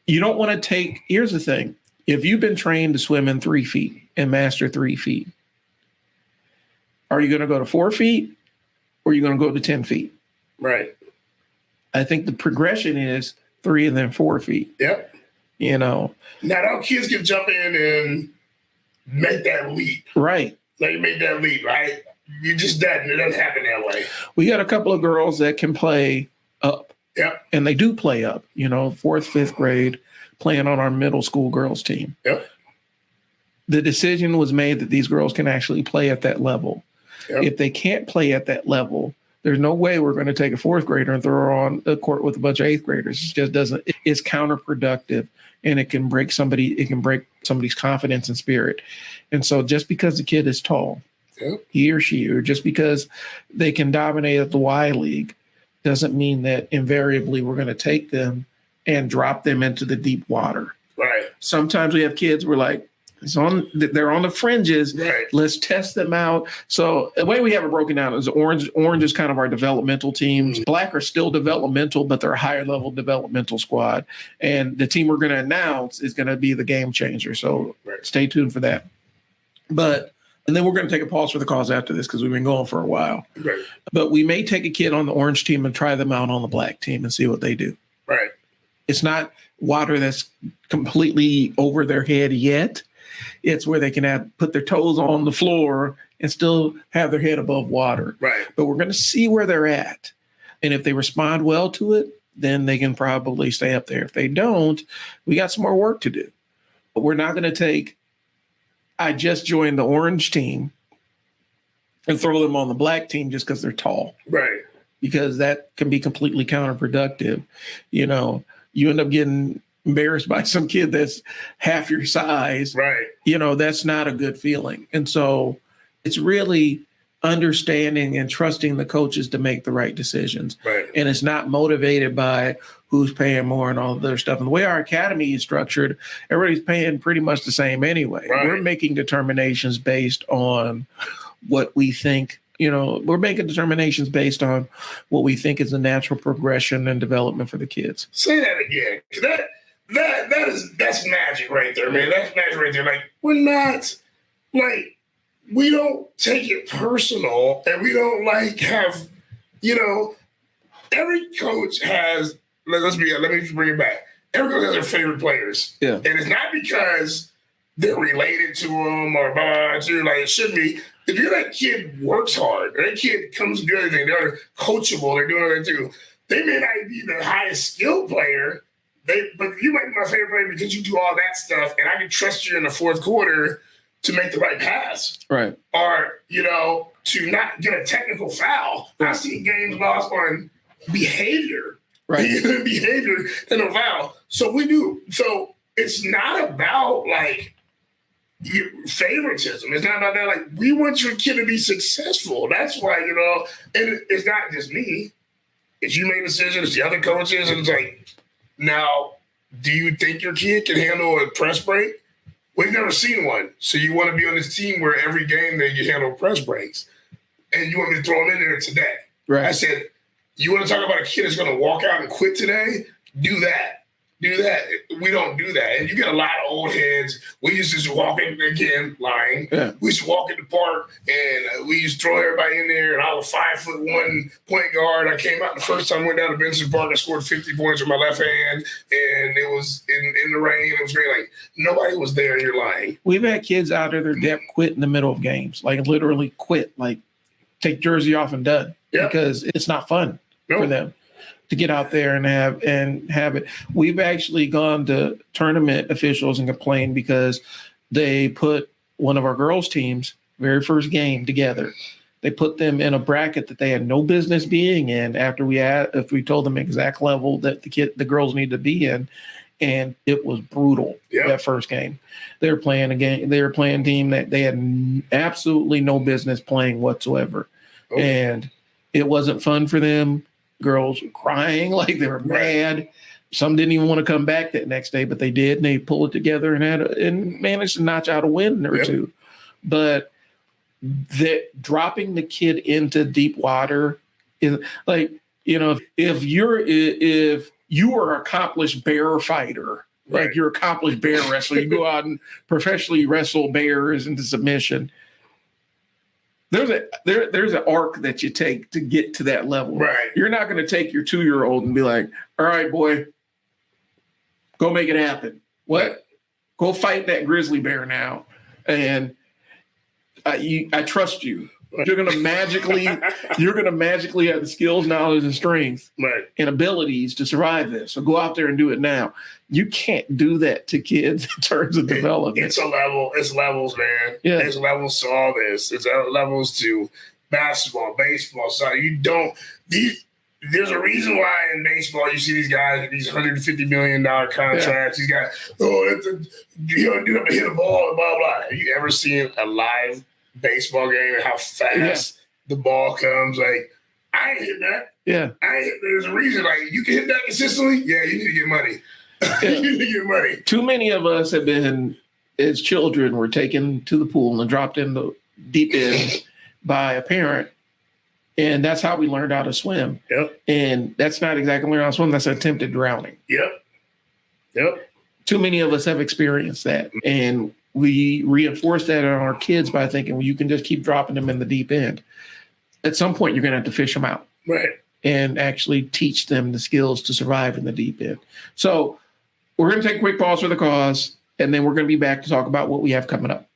You don't want to take. Here's the thing: if you've been trained to swim in 3 feet and master 3 feet, are you going to go to 4 feet? Or you're going to go to 10 feet. Right. I think the progression is 3 and then 4 feet. Yep. Now our kids can jump in and make that leap. Right. Like, make that leap, right? It doesn't happen that way. We got a couple of girls that can play up. Yep. And they do play up, 4th, 5th grade, playing on our middle school girls team. Yep. The decision was made that these girls can actually play at that level. Yep. If they can't play at that level, There's no way we're going to take a fourth grader and throw her on a court with a bunch of eighth graders. It just doesn't. It's counterproductive, and it can break somebody's confidence and spirit. And so, just because the kid is tall, he or she, or just because they can dominate at the Y League, doesn't mean that invariably we're going to take them and drop them into the deep water. Right. Sometimes we have kids, we're like, they're on the fringes. Right. Let's test them out. So the way we have it broken down is orange is kind of our developmental teams. Black are still developmental, but they're a higher level developmental squad. And the team we're going to announce is going to be the game changer. So stay tuned for that. And then we're going to take a pause for the cause after this because we've been going for a while. Right. But we may take a kid on the orange team and try them out on the black team and see what they do. Right. It's not water that's completely over their head yet. It's where they can put their toes on the floor and still have their head above water. Right. But we're going to see where they're at. And if they respond well to it, then they can probably stay up there. If they don't, we got some more work to do. But we're not going to take, I just joined the orange team and throw them on the black team just because they're tall. Right. Because that can be completely counterproductive. You know, you end up getting embarrassed by some kid that's half your size. Right. You know, that's not a good feeling. And so it's really understanding and trusting the coaches to make the right decisions. Right. And it's not motivated by who's paying more and all the other stuff. And the way our academy is structured, everybody's paying pretty much the same anyway. Right. We're making determinations based on what we think. You know, we're making determinations based on what we think is the natural progression and development for the kids. Say that again. That's magic right there, man. That's magic right there. Like, we're not, like, we don't take it personal, and we don't have, every coach has, let me bring it back. Every coach has their favorite players. Yeah. And it's not because they're related to them or it should be. If that kid works hard, that kid comes to do everything, they're coachable, they're doing everything too. They may not be the highest skilled player, but you might be my favorite player because you do all that stuff, and I can trust you in the fourth quarter to make the right pass. Right. Or, to not get a technical foul. Right. I've seen games lost on behavior. Right. Behavior and a foul. So we do. So it's not about favoritism. It's not about that. Like, we want your kid to be successful. That's why, and it's not just me. It's you make decisions, it's the other coaches, and it's like, now, do you think your kid can handle a press break? We've never seen one. So you want to be on this team where every game that you handle press breaks, and you want me to throw them in there today. Right. I said, you want to talk about a kid that's going to walk out and quit today? Do that. Do that. We don't do that. And you get a lot of old heads. We used to just walk in, again, lying. Yeah. We used to walk in the park, and we used to throw everybody in there, and I was 5'1" point guard. I came out the first time, went down to Benson Park and scored 50 points with my left hand, and it was in the rain. It was great. Like, nobody was there, and you're lying. We've had kids out of their depth quit in the middle of games, like literally quit, like take jersey off and done, because it's not fun for them to get out there and have it. We've actually gone to tournament officials and complained because they put one of our girls' teams, very first game together. They put them in a bracket that they had no business being in after we told them exact level that the girls need to be in, and it was brutal. That first game. They were playing a team that they had absolutely no business playing whatsoever. And it wasn't fun for them. Girls were crying like they were mad. Some didn't even want to come back that next day, but they did, and they pulled it together and managed to notch out a win or two. But dropping the kid into deep water is like, if you are an accomplished bear fighter, like you're an accomplished bear wrestler, you go out and professionally wrestle bears into submission. There's an arc that you take to get to that level. Right. You're not going to take your 2-year-old and be like, all right, boy, go make it happen. What? Go fight that grizzly bear now. And I trust you. You're going to magically have the skills, knowledge, and strength and abilities to survive this. So go out there and do it now. You can't do that to kids in terms of development. It's levels, man. Yeah. There's levels to all this. There's levels to basketball, baseball, soccer. There's a reason why in baseball you see these guys with these $150 million contracts. These guys, get up and hit a ball and blah, blah. Have you ever seen a live baseball game and how fast the ball comes? Like, I ain't hit that. Yeah. There's a reason. Like, you can hit that consistently. Yeah, you need to get money. You need to get money. Too many of us have been, as children, were taken to the pool and dropped in the deep end by a parent. And that's how we learned how to swim. Yep. And that's not exactly learning how to swim. That's attempted drowning. Yep. Too many of us have experienced that. And we reinforce that on our kids by thinking, well, you can just keep dropping them in the deep end. At some point, you're going to have to fish them out. Right. And actually teach them the skills to survive in the deep end. So we're going to take a quick pause for the cause, and then we're going to be back to talk about what we have coming up.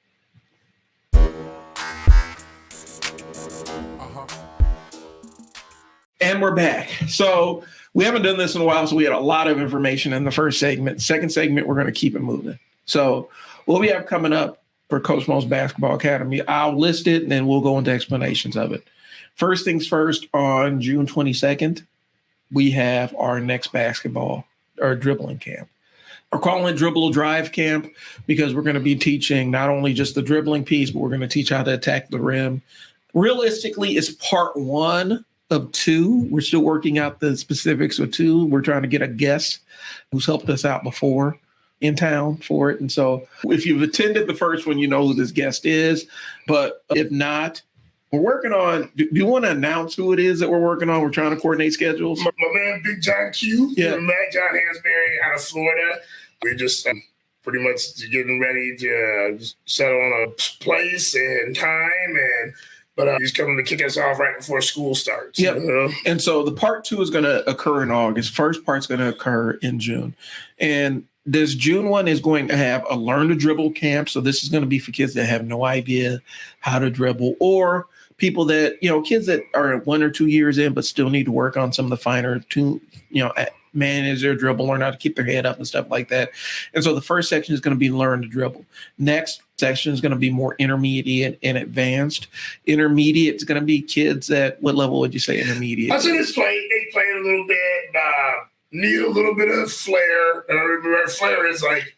And we're back. So we haven't done this in a while, so we had a lot of information in the first segment. Second segment, we're going to keep it moving. So what we have coming up for Coach Mo's Basketball Academy, I'll list it, and then we'll go into explanations of it. First things first, on June 22nd, we have our next basketball or dribbling camp. We're calling it Dribble Drive Camp because we're going to be teaching not only just the dribbling piece, but we're going to teach how to attack the rim. Realistically, it's part 1 of 2. We're still working out the specifics of 2. We're trying to get a guest who's helped us out before in town for it. And so if you've attended the first one, you know who this guest is. But if not, we're working on, do you want to announce who it is that we're working on? We're trying to coordinate schedules. My man, Big John Q, yeah. Matt John Hansberry out of Florida. We're just pretty much getting ready to settle on a place and time, but he's coming to kick us off right before school starts. Yep. And so the part 2 is going to occur in August. First part's going to occur in June. And this June one is going to have a learn to dribble camp. So this is going to be for kids that have no idea how to dribble, or people that, kids that are 1 or 2 years in, but still need to work on some of the finer, manage their dribble, learn how to keep their head up and stuff like that. And so the first section is going to be learn to dribble. Next section is going to be more intermediate and advanced. Intermediate is going to be kids at what level would you say intermediate? I said they play a little bit, need a little bit of flair. And I remember flair is like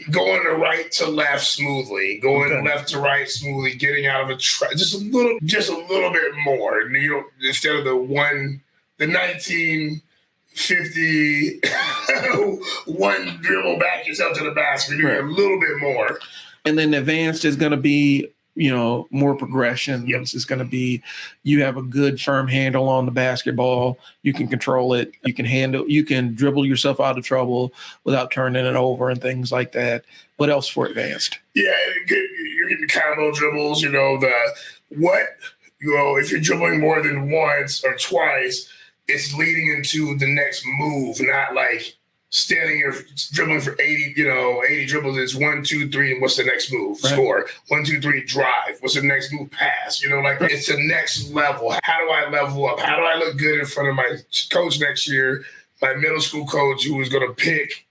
going to right to left smoothly, going left to right smoothly, getting out of a track, just a little bit more. Instead of the 1950 one dribble back yourself to the basket, you need a little bit more. And then advanced is going to be, more progression. Yep. It's going to be, you have a good firm handle on the basketball. You can control it. You can dribble yourself out of trouble without turning it over and things like that. What else for advanced? Yeah, you're getting combo dribbles, if you're dribbling more than once or twice, it's leading into the next move, not like standing here dribbling for 80 dribbles. It's 1, 2, 3, and what's the next move? Right. Score. 1, 2, 3, drive. What's the next move? Pass. It's the next level. How do I level up? How do I look good in front of my coach next year? My middle school coach who is going to pick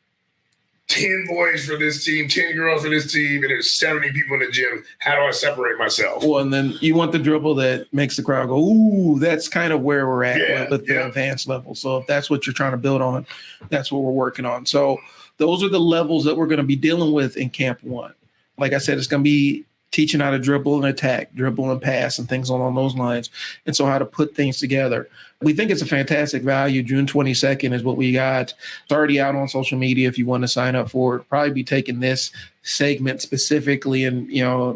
10 boys for this team, 10 girls for this team, and there's 70 people in the gym. How do I separate myself? Well, and then you want the dribble that makes the crowd go, ooh, that's kind of where we're at with the advanced level. So if that's what you're trying to build on, that's what we're working on. So those are the levels that we're going to be dealing with in Camp 1. Like I said, it's going to be teaching how to dribble and attack, dribble and pass, and things along those lines. And so how to put things together. We think it's a fantastic value. June 22nd is what we got. It's already out on social media if you want to sign up for it. Probably be taking this segment specifically and,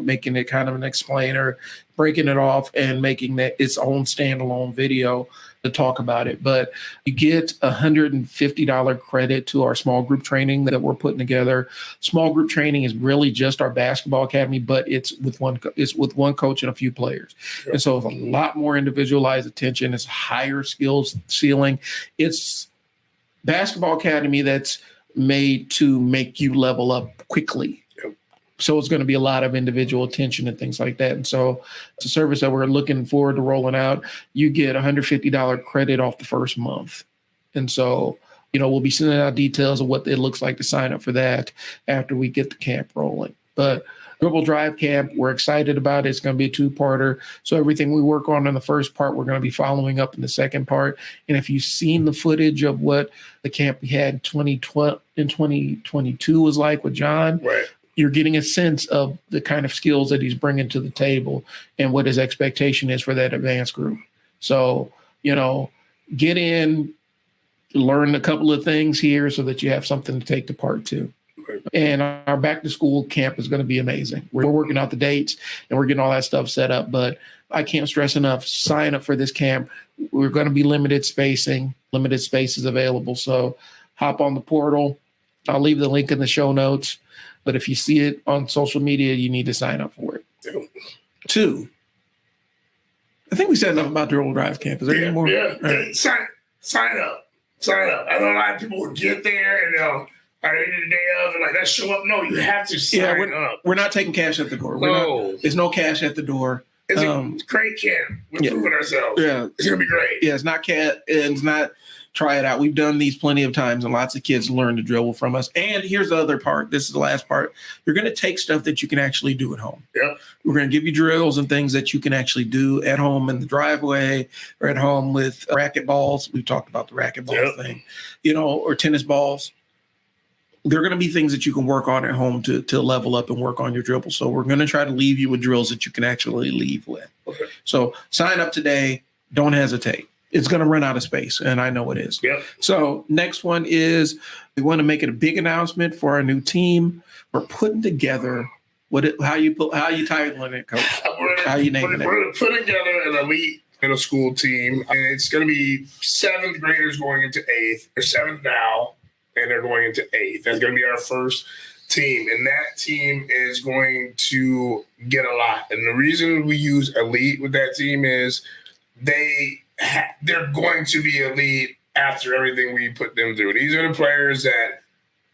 making it kind of an explainer, breaking it off and making that its own standalone video to talk about it. But you get $150 credit to our small group training that we're putting together. Small group training is really just our basketball academy, but it's with one coach and a few players. Sure. And so it's a lot more individualized attention. It's higher skills ceiling. It's basketball academy that's made to make you level up quickly. So it's going to be a lot of individual attention and things like that. And so it's a service that we're looking forward to rolling out. You get $150 credit off the first month. And so, we'll be sending out details of what it looks like to sign up for that after we get the camp rolling. But Dribble Drive Camp, we're excited about it. It's going to be a two-parter. So everything we work on in the first part, we're going to be following up in the second part. And if you've seen the footage of what the camp we had in 2022 was like with John, Right. you're getting a sense of the kind of skills that he's bringing to the table and what his expectation is for that advanced group. So, get in, learn a couple of things here so that you have something to take to part two. And our back to school camp is going to be amazing. We're working out the dates and we're getting all that stuff set up, but I can't stress enough, sign up for this camp. We're going to be limited spacing, limited spaces available. So hop on the portal. I'll leave the link in the show notes, but if you see it on social media, you need to sign up for it. 2, I think we said enough about Dribble Drive Camp. Is there any more? Yeah. Right. Sign up. I know a lot of people will get there and they'll, the day of, and let's show up. No, you have to sign up. We're not taking cash at the door. There's no cash at the door. It's a great camp. We're proving ourselves. Yeah. It's going to be great. Yeah, it's not it's not try it out. We've done these plenty of times, and lots of kids learn to dribble from us. And here's the other part. This is the last part. You're going to take stuff that you can actually do at home. Yep. We're going to give you drills and things that you can actually do at home in the driveway or at home with racket balls. We've talked about the racket ball thing, or tennis balls. There are going to be things that you can work on at home to level up and work on your dribble. So we're going to try to leave you with drills that you can actually leave with. Okay. So sign up today. Don't hesitate. It's going to run out of space, and I know it is. Yep. So next one is we want to make it a big announcement for our new team. We're putting together how you titling it, Coach? How you naming it? We're going to put together an elite middle school team, and it's going to be 7th graders going into 8th. They're 7th now, and they're going into 8th. That's going to be our first team, and that team is going to get a lot. And the reason we use elite with that team is they're going to be elite after everything we put them through. These are the players that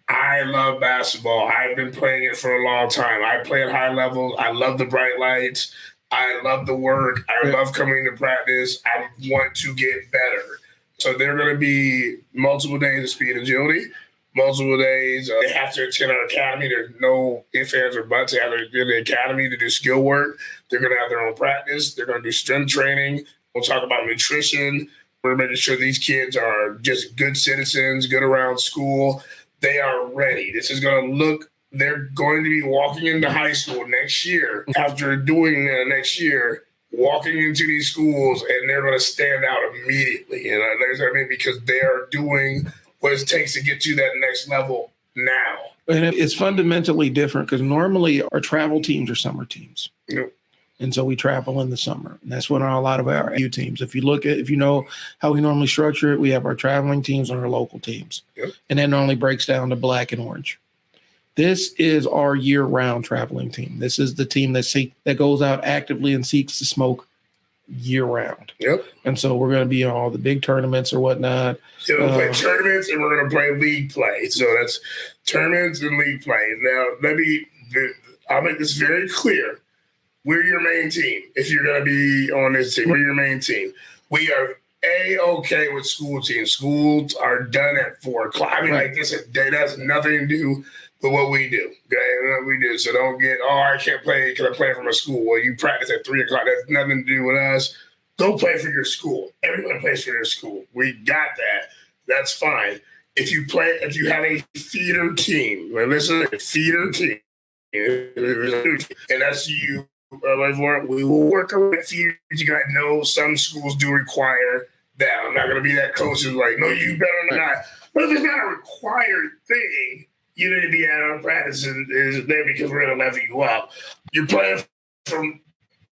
I love basketball. I've been playing it for a long time. I play at high levels. I love the bright lights. I love the work. I love coming to practice. I want to get better. So they're going to be multiple days of speed agility, multiple days. They have to attend our academy. There's no ifs, ands, or buts. They have to do the academy to do skill work. They're going to have their own practice. They're going to do strength training. We'll talk about nutrition. We're making sure these kids are just good citizens, good around school. They are ready. This is going to look, they're going to be walking into high school next year. After doing that next year, walking into these schools, and they're going to stand out immediately. And because they are doing what it takes to get to that next level now. And it's fundamentally different because normally our travel teams are summer teams. Yep. And so we travel in the summer. And that's when a lot of our U teams. If you know how we normally structure it, we have our traveling teams and our local teams. Yep. And that normally breaks down to black and orange. This is our year-round traveling team. This is the team that goes out actively and seeks to smoke year-round. Yep. And so we're going to be in all the big tournaments or whatnot. So we'll play tournaments, and we're going to play league play. So that's tournaments and league play. Now, I'll make this very clear. We're your main team. If you're going to be on this team, we're your main team. We are A-okay with school teams. Schools are done at 4 o'clock. I mean, this has nothing to do with what we do. Okay? What we do. So don't get, I can't play because I'm playing for my school. Well, you practice at 3 o'clock. That's nothing to do with us. Go play for your school. Everyone plays for their school. We got that. That's fine. If you have a feeder team, listen, a feeder team, and that's you. We will work with you. You got to know some schools do require that. I'm not going to be that coach who's like, no, you better not. But if it's not a required thing, you need to be at our practice and is there because we're going to level you up. You're playing from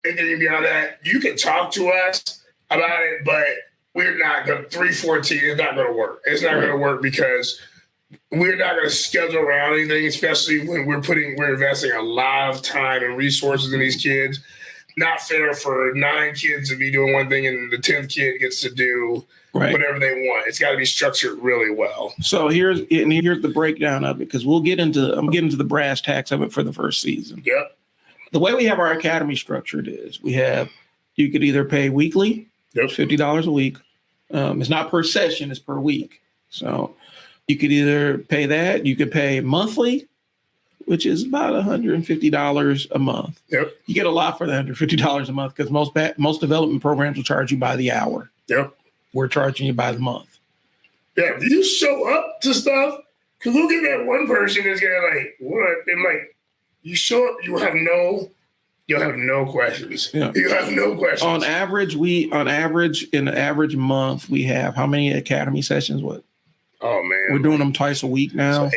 anything beyond that. You can talk to us about it, but we're not going to 3-14. It's not going to work. It's not going to work because we're not going to schedule around anything, especially when we're investing a lot of time and resources in these kids. Not fair for 9 kids to be doing one thing and the 10th kid gets to do whatever they want. It's got to be structured really well. So here's the breakdown of it, because I'm getting into the brass tacks of it for the first season. Yep. The way we have our academy structured is you could either pay weekly, $50 a week. It's not per session, it's per week. So you could either pay that, you could pay monthly, which is about $150 a month. Yep. You get a lot for the $150 a month because most development programs will charge you by the hour. Yep. We're charging you by the month. Yeah, if you show up to stuff, because look at that one person that's gonna like, what? And like, you show up, you'll have no questions. Yeah. You have no questions. On average, in the average month, we have how many academy sessions? What? Oh man, We're doing them twice a week now. So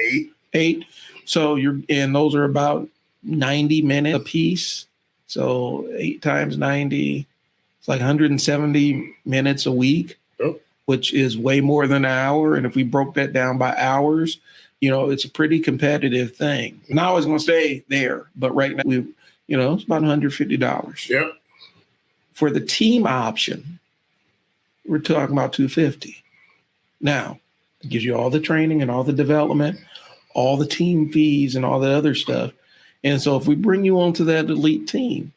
8. So those are about 90 minutes a piece. So 8 times 90, it's like 170 minutes a week. Yep. Which is way more than an hour. And if we broke that down by hours, it's a pretty competitive thing. Not always going to stay there, but right now it's about $150. Yep. For the team option, we're talking about $250. Now, it gives you all the training and all the development, all the team fees and all that other stuff. And so if we bring you onto that elite team,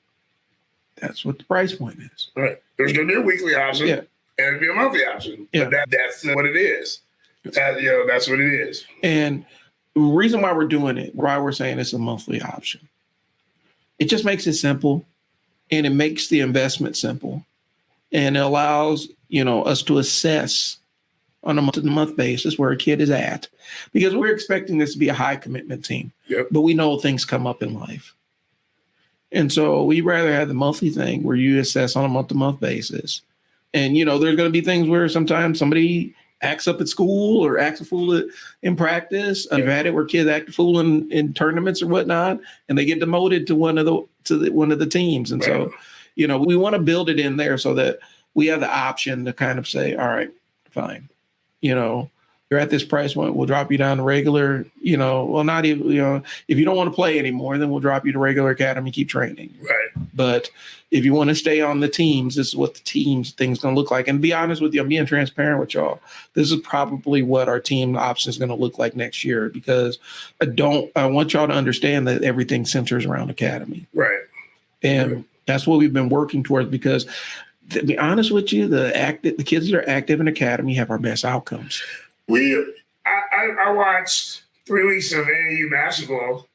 that's what the price point is. All right. There's going to be a weekly option. Yeah. And it'll be a monthly option. Yeah. But that's what it is. That's what it is. And the reason why we're doing it, why we're saying it's a monthly option, it just makes it simple and it makes the investment simple. And it allows, us to assess on a month-to-month basis where a kid is at. Because we're expecting this to be a high commitment team. Yep. But we know things come up in life. And so we'd rather have the monthly thing where you assess on a month-to-month basis. And, there's going to be things where sometimes somebody acts up at school or acts a fool in practice. I've had it where kids act a fool in tournaments or whatnot, and they get demoted to one of the teams. And so, we want to build it in there so that we have the option to kind of say, all right, fine. You're at this price point, we'll drop you down to regular, not even, if you don't want to play anymore, then we'll drop you to regular academy, keep training. Right. But if you want to stay on the teams, this is what the team's thing's going to look like. And to be honest with you, I'm being transparent with y'all. This is probably what our team option is going to look like next year, because I want y'all to understand that everything centers around academy. Right. And that's what we've been working towards, because to be honest with you, the kids that are active in academy have our best outcomes. I watched 3 weeks of AAU basketball,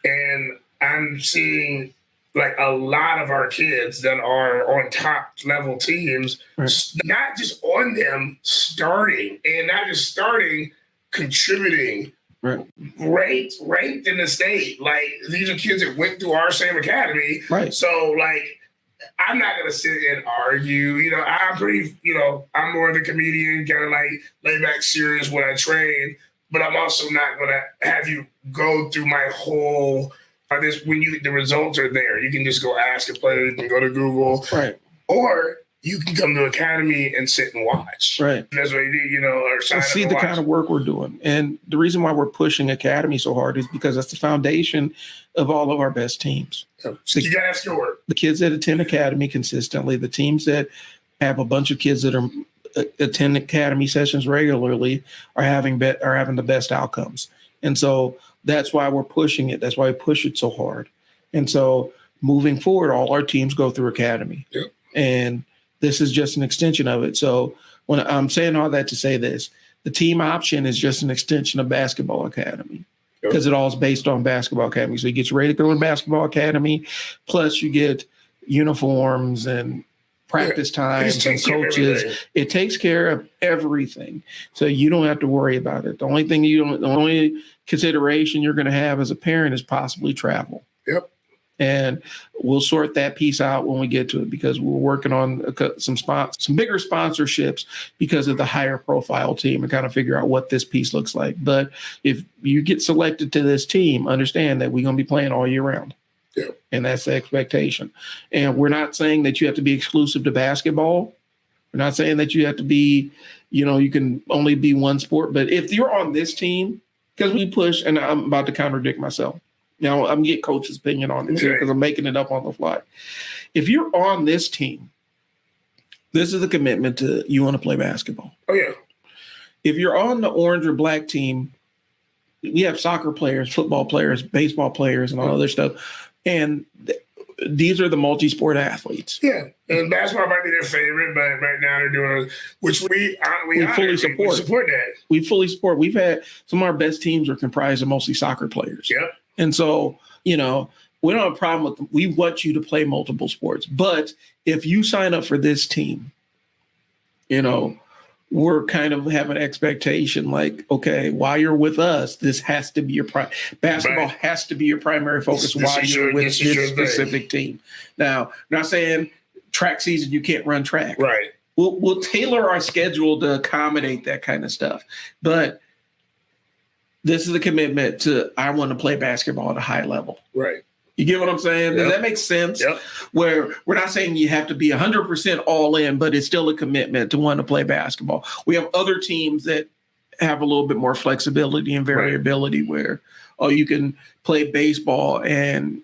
and I'm seeing like a lot of our kids that are on top level teams, right, not just on them starting, and not just starting, contributing, right, ranked in the state. Like, these are kids that went through our same academy. Right. So like, I'm not going to sit and argue. I'm pretty, I'm more of a comedian, kind of like laid back, serious when I train, but I'm also not going to have you go through my whole, when the results are there. You can just go ask a player, you can go to Google. Right. Or you can come to academy and sit and watch. Right. That's what you do, or sign up see and the watch. kind of work we're doing. And the reason why we're pushing academy so hard is because that's the foundation of all of our best teams. So you got to have skill work. The kids that attend academy consistently, the teams that have a bunch of kids that are attend academy sessions regularly are having the best outcomes. And so that's why we're pushing it. That's why we push it so hard. And so moving forward, all our teams go through academy. Yep. And this is just an extension of it. So when I'm saying all that to say this, the team option is just an extension of basketball academy, because it all is based on basketball academy. So you get your regular basketball academy, plus you get uniforms and practice times and coaches. It takes care of everything. So you don't have to worry about it. The only consideration you're going to have as a parent is possibly travel. Yep. And we'll sort that piece out when we get to it, because we're working on some bigger sponsorships because of the higher profile team, and kind of figure out what this piece looks like. But if you get selected to this team, understand that we're going to be playing all year round. Yeah. And that's the expectation. And we're not saying that you have to be exclusive to basketball. We're not saying that you have to be, you can only be one sport. But if you're on this team, because we push, and I'm about to contradict myself. Now, I'm getting coach's opinion on this because I'm making it up on the fly. If you're on this team, this is a commitment to you want to play basketball. Oh, yeah. If you're on the orange or black team, we have soccer players, football players, baseball players, and all other stuff. And these are the multi-sport athletes. Yeah. And basketball might be their favorite, but right now they're doing which we fully support. We support that. We fully support. We've had some of our best teams are comprised of mostly soccer players. Yep. And so, we don't have a problem with them. We want you to play multiple sports. But if you sign up for this team, we're kind of have an expectation like, okay, while you're with us, this has to be your basketball has to be your primary focus while you're with this specific team. Now, I'm not saying track season, you can't run track. Right. We'll tailor our schedule to accommodate that kind of stuff. But this is a commitment to, I want to play basketball at a high level. Right. You get what I'm saying? Yep. Does that make sense? Yep. Where we're not saying you have to be 100% all in, but it's still a commitment to want to play basketball. We have other teams that have a little bit more flexibility and variability where, you can play baseball and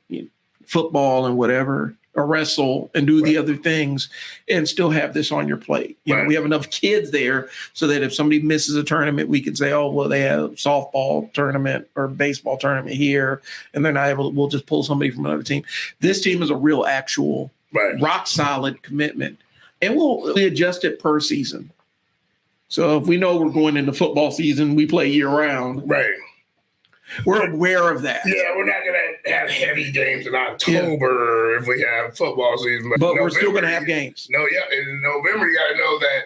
football and whatever, or wrestle and do the other things and still have this on your plate. We have enough kids there so that if somebody misses a tournament, we can say, oh, well, they have a softball tournament or baseball tournament here, and they're not able to, we'll just pull somebody from another team. This team is a real actual rock solid commitment, and we'll adjust it per season. So if we know we're going into football season, we play year round. Right. We're aware of that. Yeah, we're not going to have heavy games in October if we have football season. But we're still going to have games. No, yeah. In November, you got to know that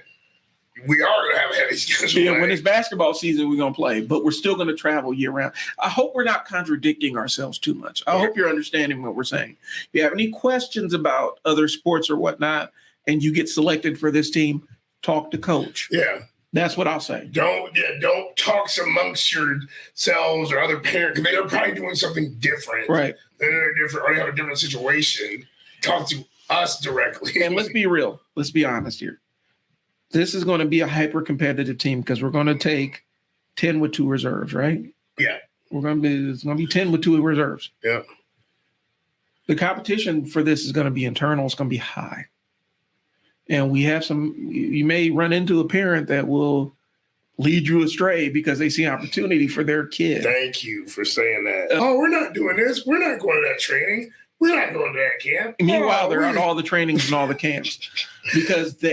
we are going to have a heavy schedule. Yeah, when it's basketball season, we're going to play. But we're still going to travel year round. I hope we're not contradicting ourselves too much. I hope you're understanding what we're saying. If you have any questions about other sports or whatnot, and you get selected for this team, talk to coach. Yeah. That's what I'll say. Don't talk amongst yourselves or other parents. They're probably doing something different. Right. They're different, or they have a different situation. Talk to us directly. And let's be real. Let's be honest here. This is going to be a hyper-competitive team because we're going to take 10 with 2 reserves, right? Yeah. It's going to be 10 with 2 reserves. Yeah. The competition for this is going to be internal. It's going to be high. And we have you may run into a parent that will lead you astray because they see opportunity for their kid. Thank you for saying that. We're not doing this. We're not going to that training. We're not going to that camp. Meanwhile, they're on all the trainings and all the camps. Because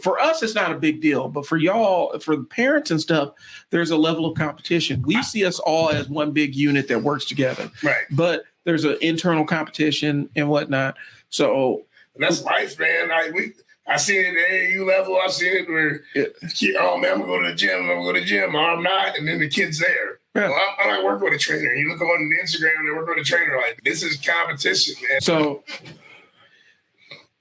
for us, it's not a big deal. But for y'all, for the parents and stuff, there's a level of competition. We see us all as one big unit that works together. Right. But there's an internal competition and whatnot. So that's life, man. I seen it at AAU level. I seen it where, oh man, I'm gonna go to the gym. Or I'm not, and then the kid's there. Yeah. Well, I'm not working with a trainer. You look on Instagram, they work with a trainer. Like, this is competition, man. So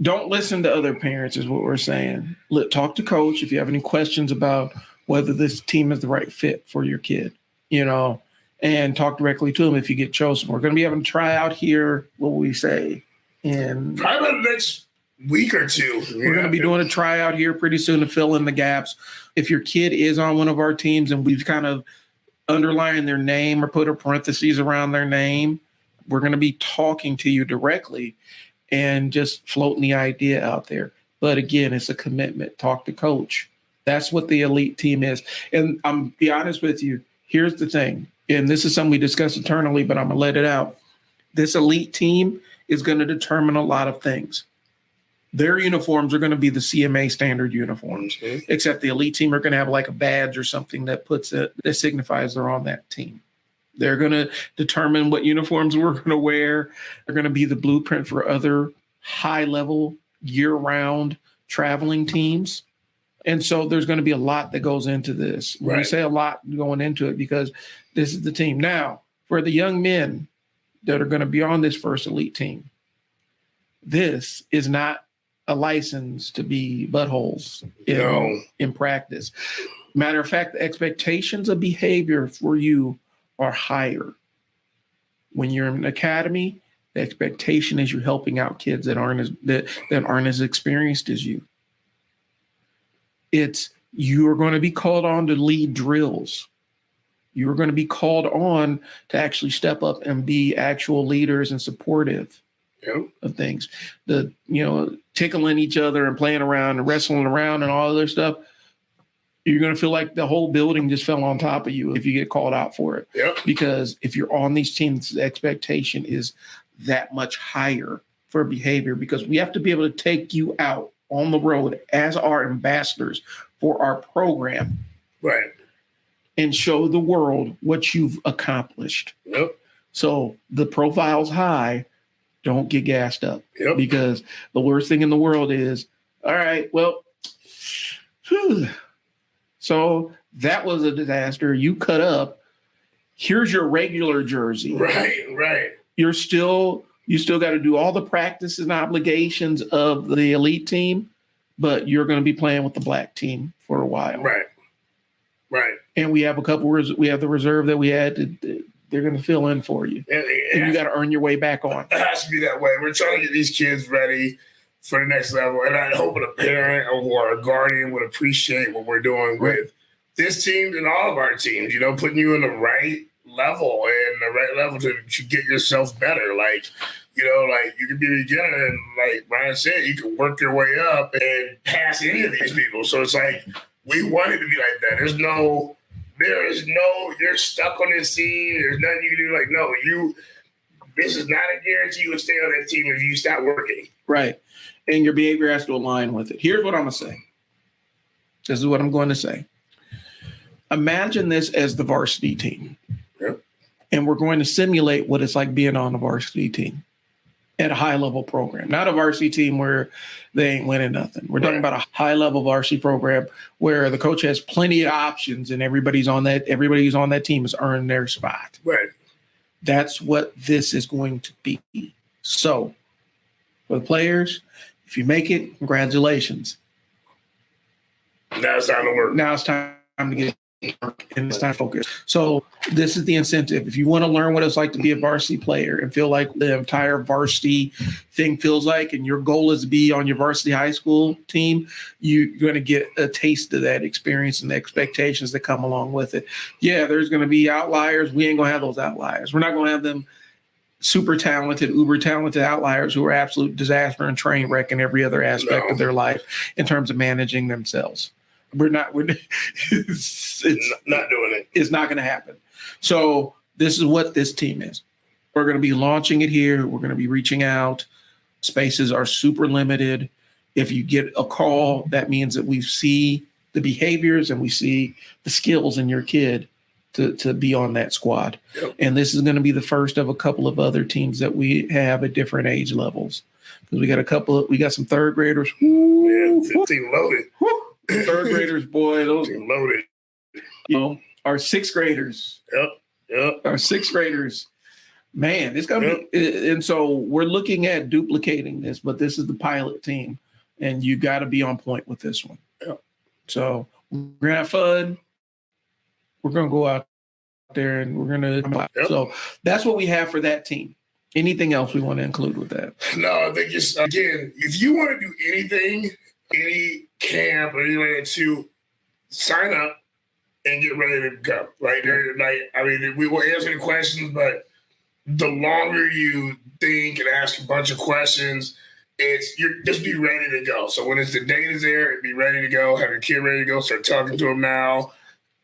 don't listen to other parents is what we're saying. Talk to coach if you have any questions about whether this team is the right fit for your kid, and talk directly to them if you get chosen. We're going to be having a tryout here, what will we say? In probably the next week or two. We're going to be doing a tryout here pretty soon to fill in the gaps. If your kid is on one of our teams and we've kind of underlined their name or put a parentheses around their name, we're going to be talking to you directly and just floating the idea out there. But again, it's a commitment. Talk to coach. That's what the elite team is. And I'm be honest with you. Here's the thing. And this is something we discussed internally, but I'm going to let it out. This elite team is going to determine a lot of things. Their uniforms are going to be the CMA standard uniforms, except the elite team are going to have like a badge or something that that signifies they're on that team. They're going to determine what uniforms we're going to wear. They're going to be the blueprint for other high-level, year-round traveling teams. And so there's going to be a lot that goes into this. When we say a lot going into it, because this is the team. Now, for the young men that are going to be on this first elite team, this is not a license to be buttholes in practice. Matter of fact, the expectations of behavior for you are higher. When you're in an academy, the expectation is you're helping out kids that aren't as experienced as you. You are going to be called on to lead drills. You are going to be called on to actually step up and be actual leaders and supportive of things. Tickling each other and playing around and wrestling around and all other stuff. You're going to feel like the whole building just fell on top of you if you get called out for it. Yep. Because if you're on these teams, the expectation is that much higher for behavior, because we have to be able to take you out on the road as our ambassadors for our program. Right. And show the world what you've accomplished. Yep. So the profile's high. Don't get gassed up. Yep. Because the worst thing in the world is, all right, well, so that was a disaster. You cut up. Here's your regular jersey. Right. You still got to do all the practices and obligations of the elite team, but you're going to be playing with the black team for a while. Right. And we have we have the reserve that we had they're going to fill in for you. And you got to earn your way back on. It has to be that way. We're trying to get these kids ready for the next level. And I hope a parent or a guardian would appreciate what we're doing with this team and all of our teams, putting you in the right level to get yourself better. Like you can be a beginner and like Brian said, you can work your way up and pass any of these people. So it's like, we want it to be like that. There is no, you're stuck on this team. There's nothing you can do. Like, no, this is not a guarantee you will stay on that team if you stop working. Right. And your behavior has to align with it. Here's what I'm going to say. This is what I'm going to say. Imagine this as the varsity team. Yep. And we're going to simulate what it's like being on a varsity team at a high-level program. Not a varsity team where they ain't winning nothing. We're talking about a high-level varsity program where the coach has plenty of options and everybody who's on that team has earned their spot. Right. That's what this is going to be. So, for the players, if you make it, congratulations. Now it's time to work. Now it's time to get work and it's time to focus. So this is the incentive. If you want to learn what it's like to be a varsity player and feel like the entire varsity thing feels like, and your goal is to be on your varsity high school team, you're going to get a taste of that experience and the expectations that come along with it. Yeah, there's going to be outliers. We ain't going to have those outliers. We're not going to have them super talented, uber talented outliers who are absolute disaster and train wreck in every other aspect of their life in terms of managing themselves. It's not doing it. It's not going to happen. So this is what this team is. We're going to be launching it here. We're going to be reaching out. Spaces are super limited. If you get a call, that means that we see the behaviors and we see the skills in your kid to be on that squad. Yep. And this is going to be the first of a couple of other teams that we have at different age levels. Because we got some third graders. Yeah, team loaded. Third graders, boy, those team loaded. Our sixth graders. Yep. Our sixth graders. Man, it's gonna be, and so we're looking at duplicating this, but this is the pilot team, and you got to be on point with this one. Yep. So we're gonna have fun. We're gonna go out there and we're gonna. Yep. So that's what we have for that team. Anything else we want to include with that? No, I think just again, if you want to do anything, any camp or anything like that, to sign up and get ready to go. Right there, we will answer the questions, but the longer you think and ask a bunch of questions, you're just be ready to go. So when it's the date is there, be ready to go. Have your kid ready to go. Start talking to them now.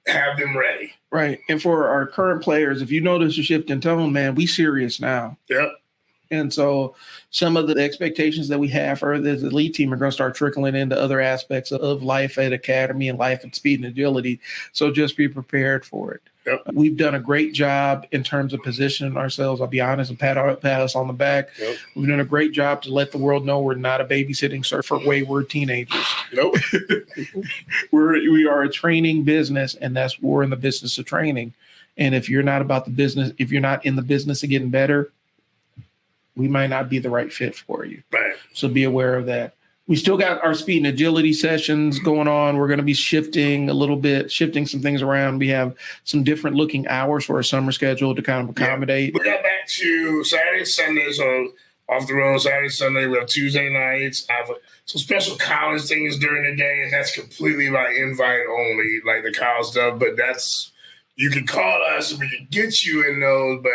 Have them ready. Right. And for our current players, if you notice a shift in tone, man, we serious now. Yep. And so some of the expectations that we have for the elite team are going to start trickling into other aspects of life at academy and life at speed and agility. So just be prepared for it. Yep. We've done a great job in terms of positioning ourselves. I'll be honest and pat us on the back. Yep. We've done a great job to let the world know we're not a babysitting service for wayward teenagers. Nope. We are a training business, and we're in the business of training. And if you're not about the business, if you're not in the business of getting better, we might not be the right fit for you. Right. So be aware of that. We still got our speed and agility sessions going on. We're going to be shifting some things around. We have some different looking hours for our summer schedule to kind of accommodate. We got back to Saturday, Sunday, so off the road, Saturday, Sunday. We have Tuesday nights. I have some special college things during the day, and that's completely like invite only, like the college stuff. But you can call us and we can get you in those, but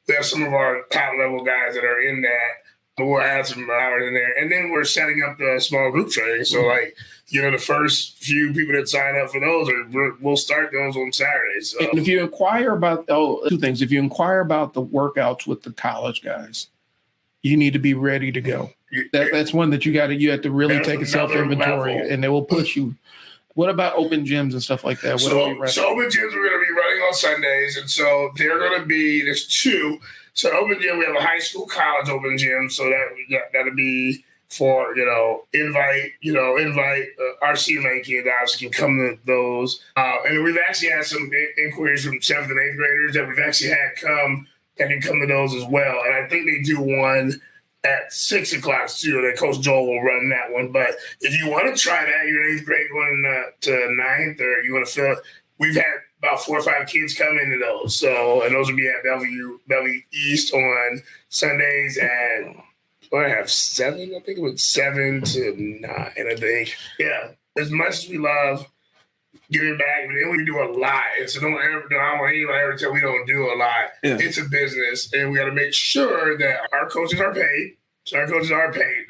we have some of our top level guys that are in that. But we'll add some hours in there. And then we're setting up the small group training. So, the first few people that sign up for those, we'll start those on Saturdays. So. And if you inquire about, two things. If you inquire about the workouts with the college guys, you need to be ready to go. That's one that you have to really take a self-inventory, and they will push you. What about open gyms and stuff like that? What are we running? So open gyms we're going to be running on Sundays, and so they're going to be there's two. So open gym, we have a high school, college open gym. So that'll be for invite our CMA kids obviously can come to those. And we've actually had some inquiries from 7th and 8th graders that we've actually had come that can come to those as well. And I think they do one at 6 o'clock too. That Coach Joel will run that one. But if you want to try that, you're in 8th grade going to 9th, or you want to fill it, we've had about 4 or 5 kids come into those. So, and those will be at Bellevue East on Sundays at, I have 7. I think it was 7 to 9. I think, yeah. As much as we love giving back, but then we do a lot. And so I don't want anyone ever tell we don't do a lot. Yeah. It's a business, and we got to make sure that our coaches are paid. So our coaches are paid.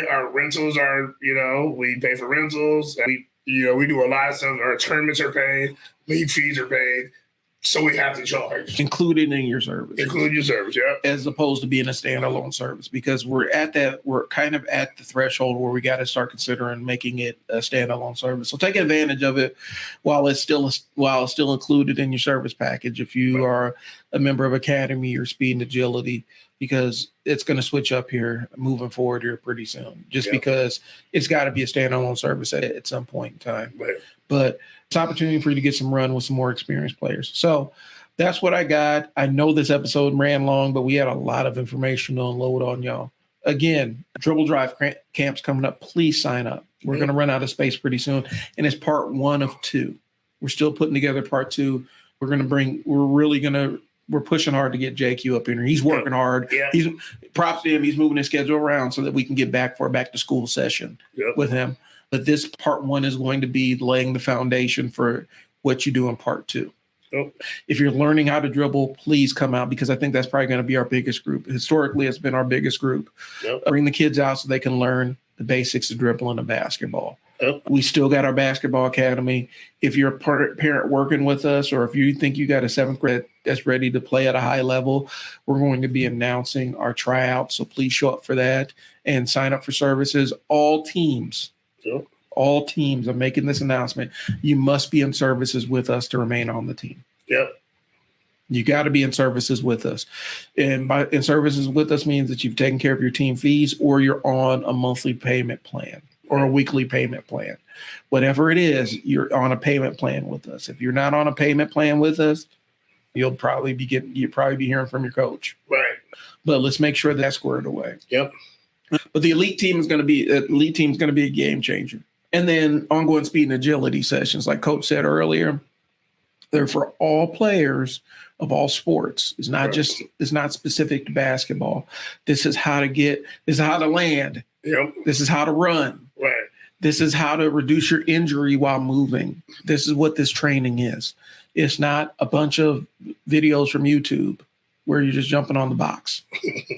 Our rentals are, we pay for rentals. We do a lot of stuff. Our tournaments are paid. League fees are paid. So we have to charge. Included in your service. Including your service, yeah. As opposed to being a standalone service, because we're kind of at the threshold where we got to start considering making it a standalone service. So take advantage of it while it's still included in your service package. If you are a member of Academy or Speed and Agility, because it's going to switch up here moving forward here pretty soon, because it's got to be a standalone service at some point in time. Right. But it's an opportunity for you to get some run with some more experienced players. So that's what I got. I know this episode ran long, but we had a lot of information to unload on y'all. Again, Dribble Drive camp's coming up. Please sign up. We're going to run out of space pretty soon. And it's part 1 of 2. We're still putting together part 2. We're pushing hard to get JQ up in here. He's working hard. Yeah. He's props to him. He's moving his schedule around so that we can get back for a back to school session with him. But this part 1 is going to be laying the foundation for what you do in part 2. Yep. If you're learning how to dribble, please come out, because I think that's probably going to be our biggest group. Historically, it's been our biggest group. Yep. Bring the kids out so they can learn the basics of dribbling and basketball. Yep. We still got our basketball academy. If you're a parent working with us, or if you think you got a 7th grade that's ready to play at a high level, we're going to be announcing our tryouts. So please show up for that and sign up for services. All teams are making this announcement. You must be in services with us to remain on the team. Yep. You got to be in services with us. And in services with us means that you've taken care of your team fees, or you're on a monthly payment plan or a weekly payment plan. Whatever it is, you're on a payment plan with us. If you're not on a payment plan with us, you'll probably be hearing from your coach. Right. But let's make sure that's squared away. Yep. But the elite team is going to be a game changer. And then ongoing speed and agility sessions, like Coach said earlier, they're for all players of all sports. It's not specific to basketball. This is how to land. Yep. This is how to run. Right. This is how to reduce your injury while moving. This is what this training is. It's not a bunch of videos from YouTube where you're just jumping on the box,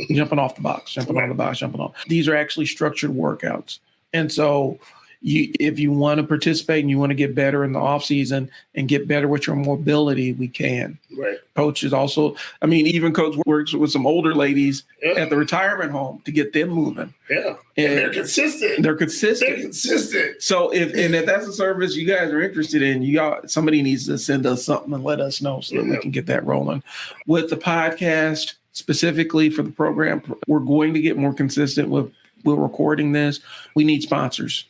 jumping off the box, jumping on the box, jumping off. These are actually structured workouts. And so if you want to participate and you want to get better in the off season and get better with your mobility, we can. Right. Coach is also, even Coach works with some older ladies at the retirement home to get them moving. Yeah. And they're consistent. They're consistent. So if that's a service you guys are interested in, somebody needs to send us something and let us know so that we can get that rolling. With the podcast, specifically for the program, we're going to get more consistent with recording this. We need sponsors.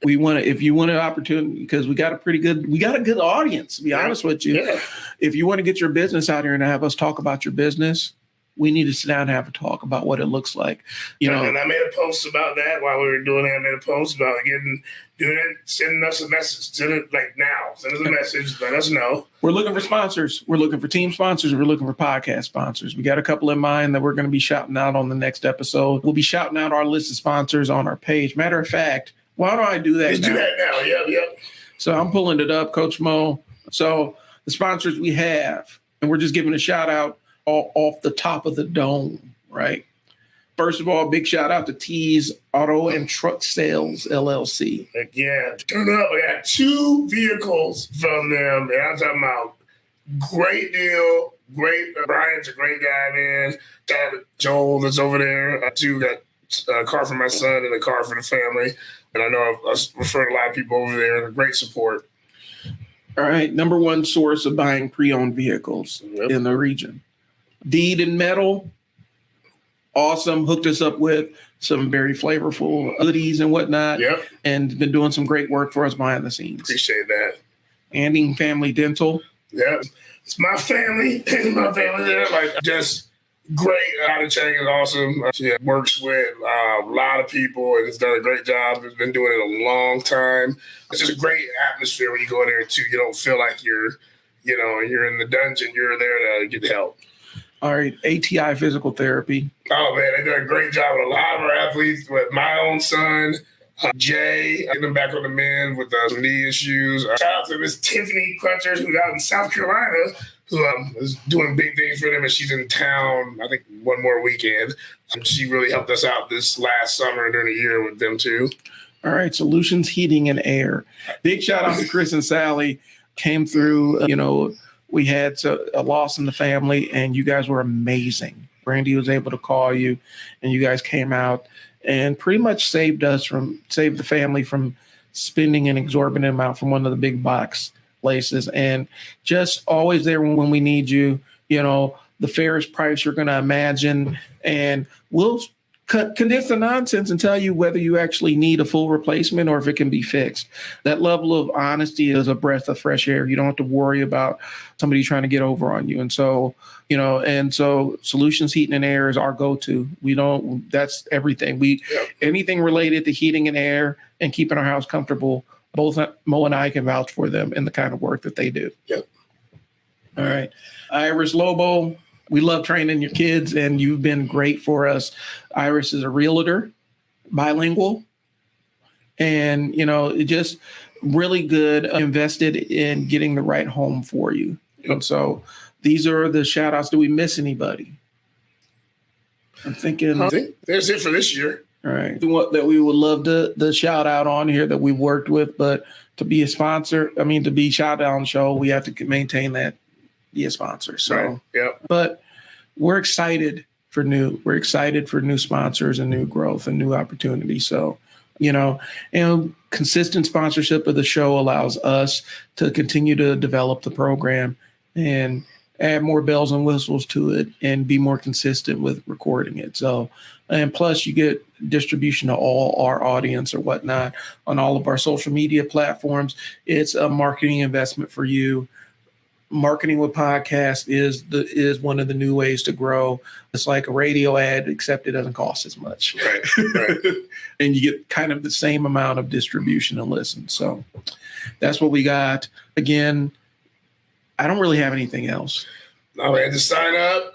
If you want an opportunity, because we got a good audience, to be honest with you. Yeah. If you want to get your business out here and have us talk about your business, we need to sit down and have a talk about what it looks like. And I made a post about that while we were doing it. I made a post about sending us a message. Send it now. Send us a message. Let us know. We're looking for sponsors. We're looking for team sponsors. We're looking for podcast sponsors. We got a couple in mind that we're going to be shouting out on the next episode. We'll be shouting out our list of sponsors on our page. Matter of fact, why don't I do that Let's now? do that now. Yep. So I'm pulling it up, Coach Mo. So the sponsors we have, and we're just giving a shout out off the top of the dome, right? First of all, big shout out to T's Auto and Truck Sales LLC. Yeah, turn up. I got 2 vehicles from them, and I'm talking about great deal. Great. Brian's a great guy, man. Shout out to Joel that's over there. Got a car for my son and a car for the family. And I know I've referred a lot of people over there. They're great support. All right. Number one source of buying pre-owned vehicles in the region. Deed and Metal. Awesome. Hooked us up with some very flavorful hoodies and whatnot. Yep. And been doing some great work for us behind the scenes. Appreciate that. Anding Family Dental. Yep. It's my family. My family there. Like, just great. Ada Chang is awesome. She works with a lot of people and has done a great job. Has been doing it a long time. It's just a great atmosphere when you go in there too. You don't feel like you're in the dungeon. You're there to get help. All right. ATI Physical Therapy. Oh man, they did a great job with a lot of our athletes. With my own son, Jay, getting him back on the mend with some knee issues. Shout out to Miss Tiffany Crutchers, who's out in South Carolina, who is doing big things for them, and she's in town, I think, one more weekend. She really helped us out this last summer during the year with them, too. All right, Solutions Heating and Air. Big shout out to Chris and Sally. Came through, we had a loss in the family, and you guys were amazing. Brandy was able to call you, and you guys came out and pretty much saved the family from spending an exorbitant amount from one of the big box places, and just always there when we need you. The fairest price you're going to imagine, and we'll condense the nonsense and tell you whether you actually need a full replacement or if it can be fixed. That level of honesty is a breath of fresh air. You don't have to worry about somebody trying to get over on you. And so, Solutions Heating and Air is our go-to. That's everything. Anything related to heating and air and keeping our house comfortable, both Mo and I can vouch for them and the kind of work that they do. Yep. All right. Iris Lobo. We love training your kids, and you've been great for us. Iris is a realtor, bilingual, and, just really good, invested in getting the right home for you. Yep. And so these are the shout outs. Do we miss anybody? I'm thinking. I think that's it for this year. All right. That we would love to shout out on here that we've worked with, but to be a sponsor, to be shout out on the show, we have to maintain that. Be a sponsor. So, right. Yeah. But we're excited for new sponsors and new growth and new opportunities. So, and consistent sponsorship of the show allows us to continue to develop the program and add more bells and whistles to it and be more consistent with recording it. So, and plus you get distribution to all our audience or whatnot on all of our social media platforms. It's a marketing investment for you. Marketing with podcasts is one of the new ways to grow. It's like a radio ad, except it doesn't cost as much. Right. And you get kind of the same amount of distribution and listen. So that's what we got. Again, I don't really have anything else. No, man, just sign up.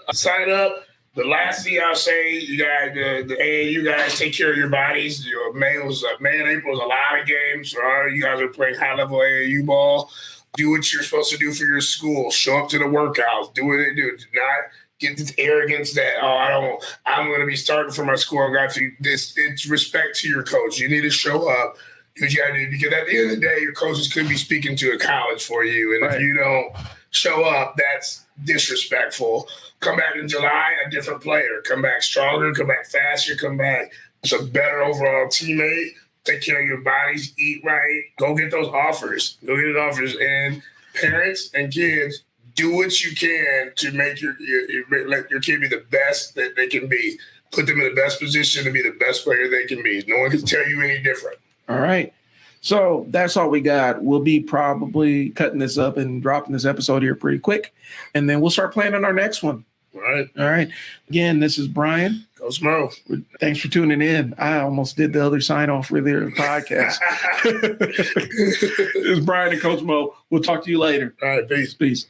The last thing I'll say, you guys, the AAU guys, take care of your bodies. May and April was a lot of games. So all you guys are playing high-level AAU ball. Do what you're supposed to do for your school. Show up to the workouts. Do what they do. Do not get this arrogance that, I'm going to be starting for my school. It's respect to your coach. You need to show up. Do what you got to do. Because at the end of the day, your coaches could be speaking to a college for you. And If you don't show up, that's disrespectful. Come back in July, a different player. Come back stronger. Come back faster. Come back as a better overall teammate. Take care of your bodies, eat right, go get those offers. And parents and kids, do what you can to make let your kid be the best that they can be. Put them in the best position to be the best player they can be. No one can tell you any different. All right. So that's all we got. We'll be probably cutting this up and dropping this episode here pretty quick. And then we'll start planning our next one. All right. All right. Again, this is Brian. Coach Mo. Thanks for tuning in. I almost did the other sign off for the podcast. This is Brian and Coach Mo. We'll talk to you later. All right. Peace. Peace.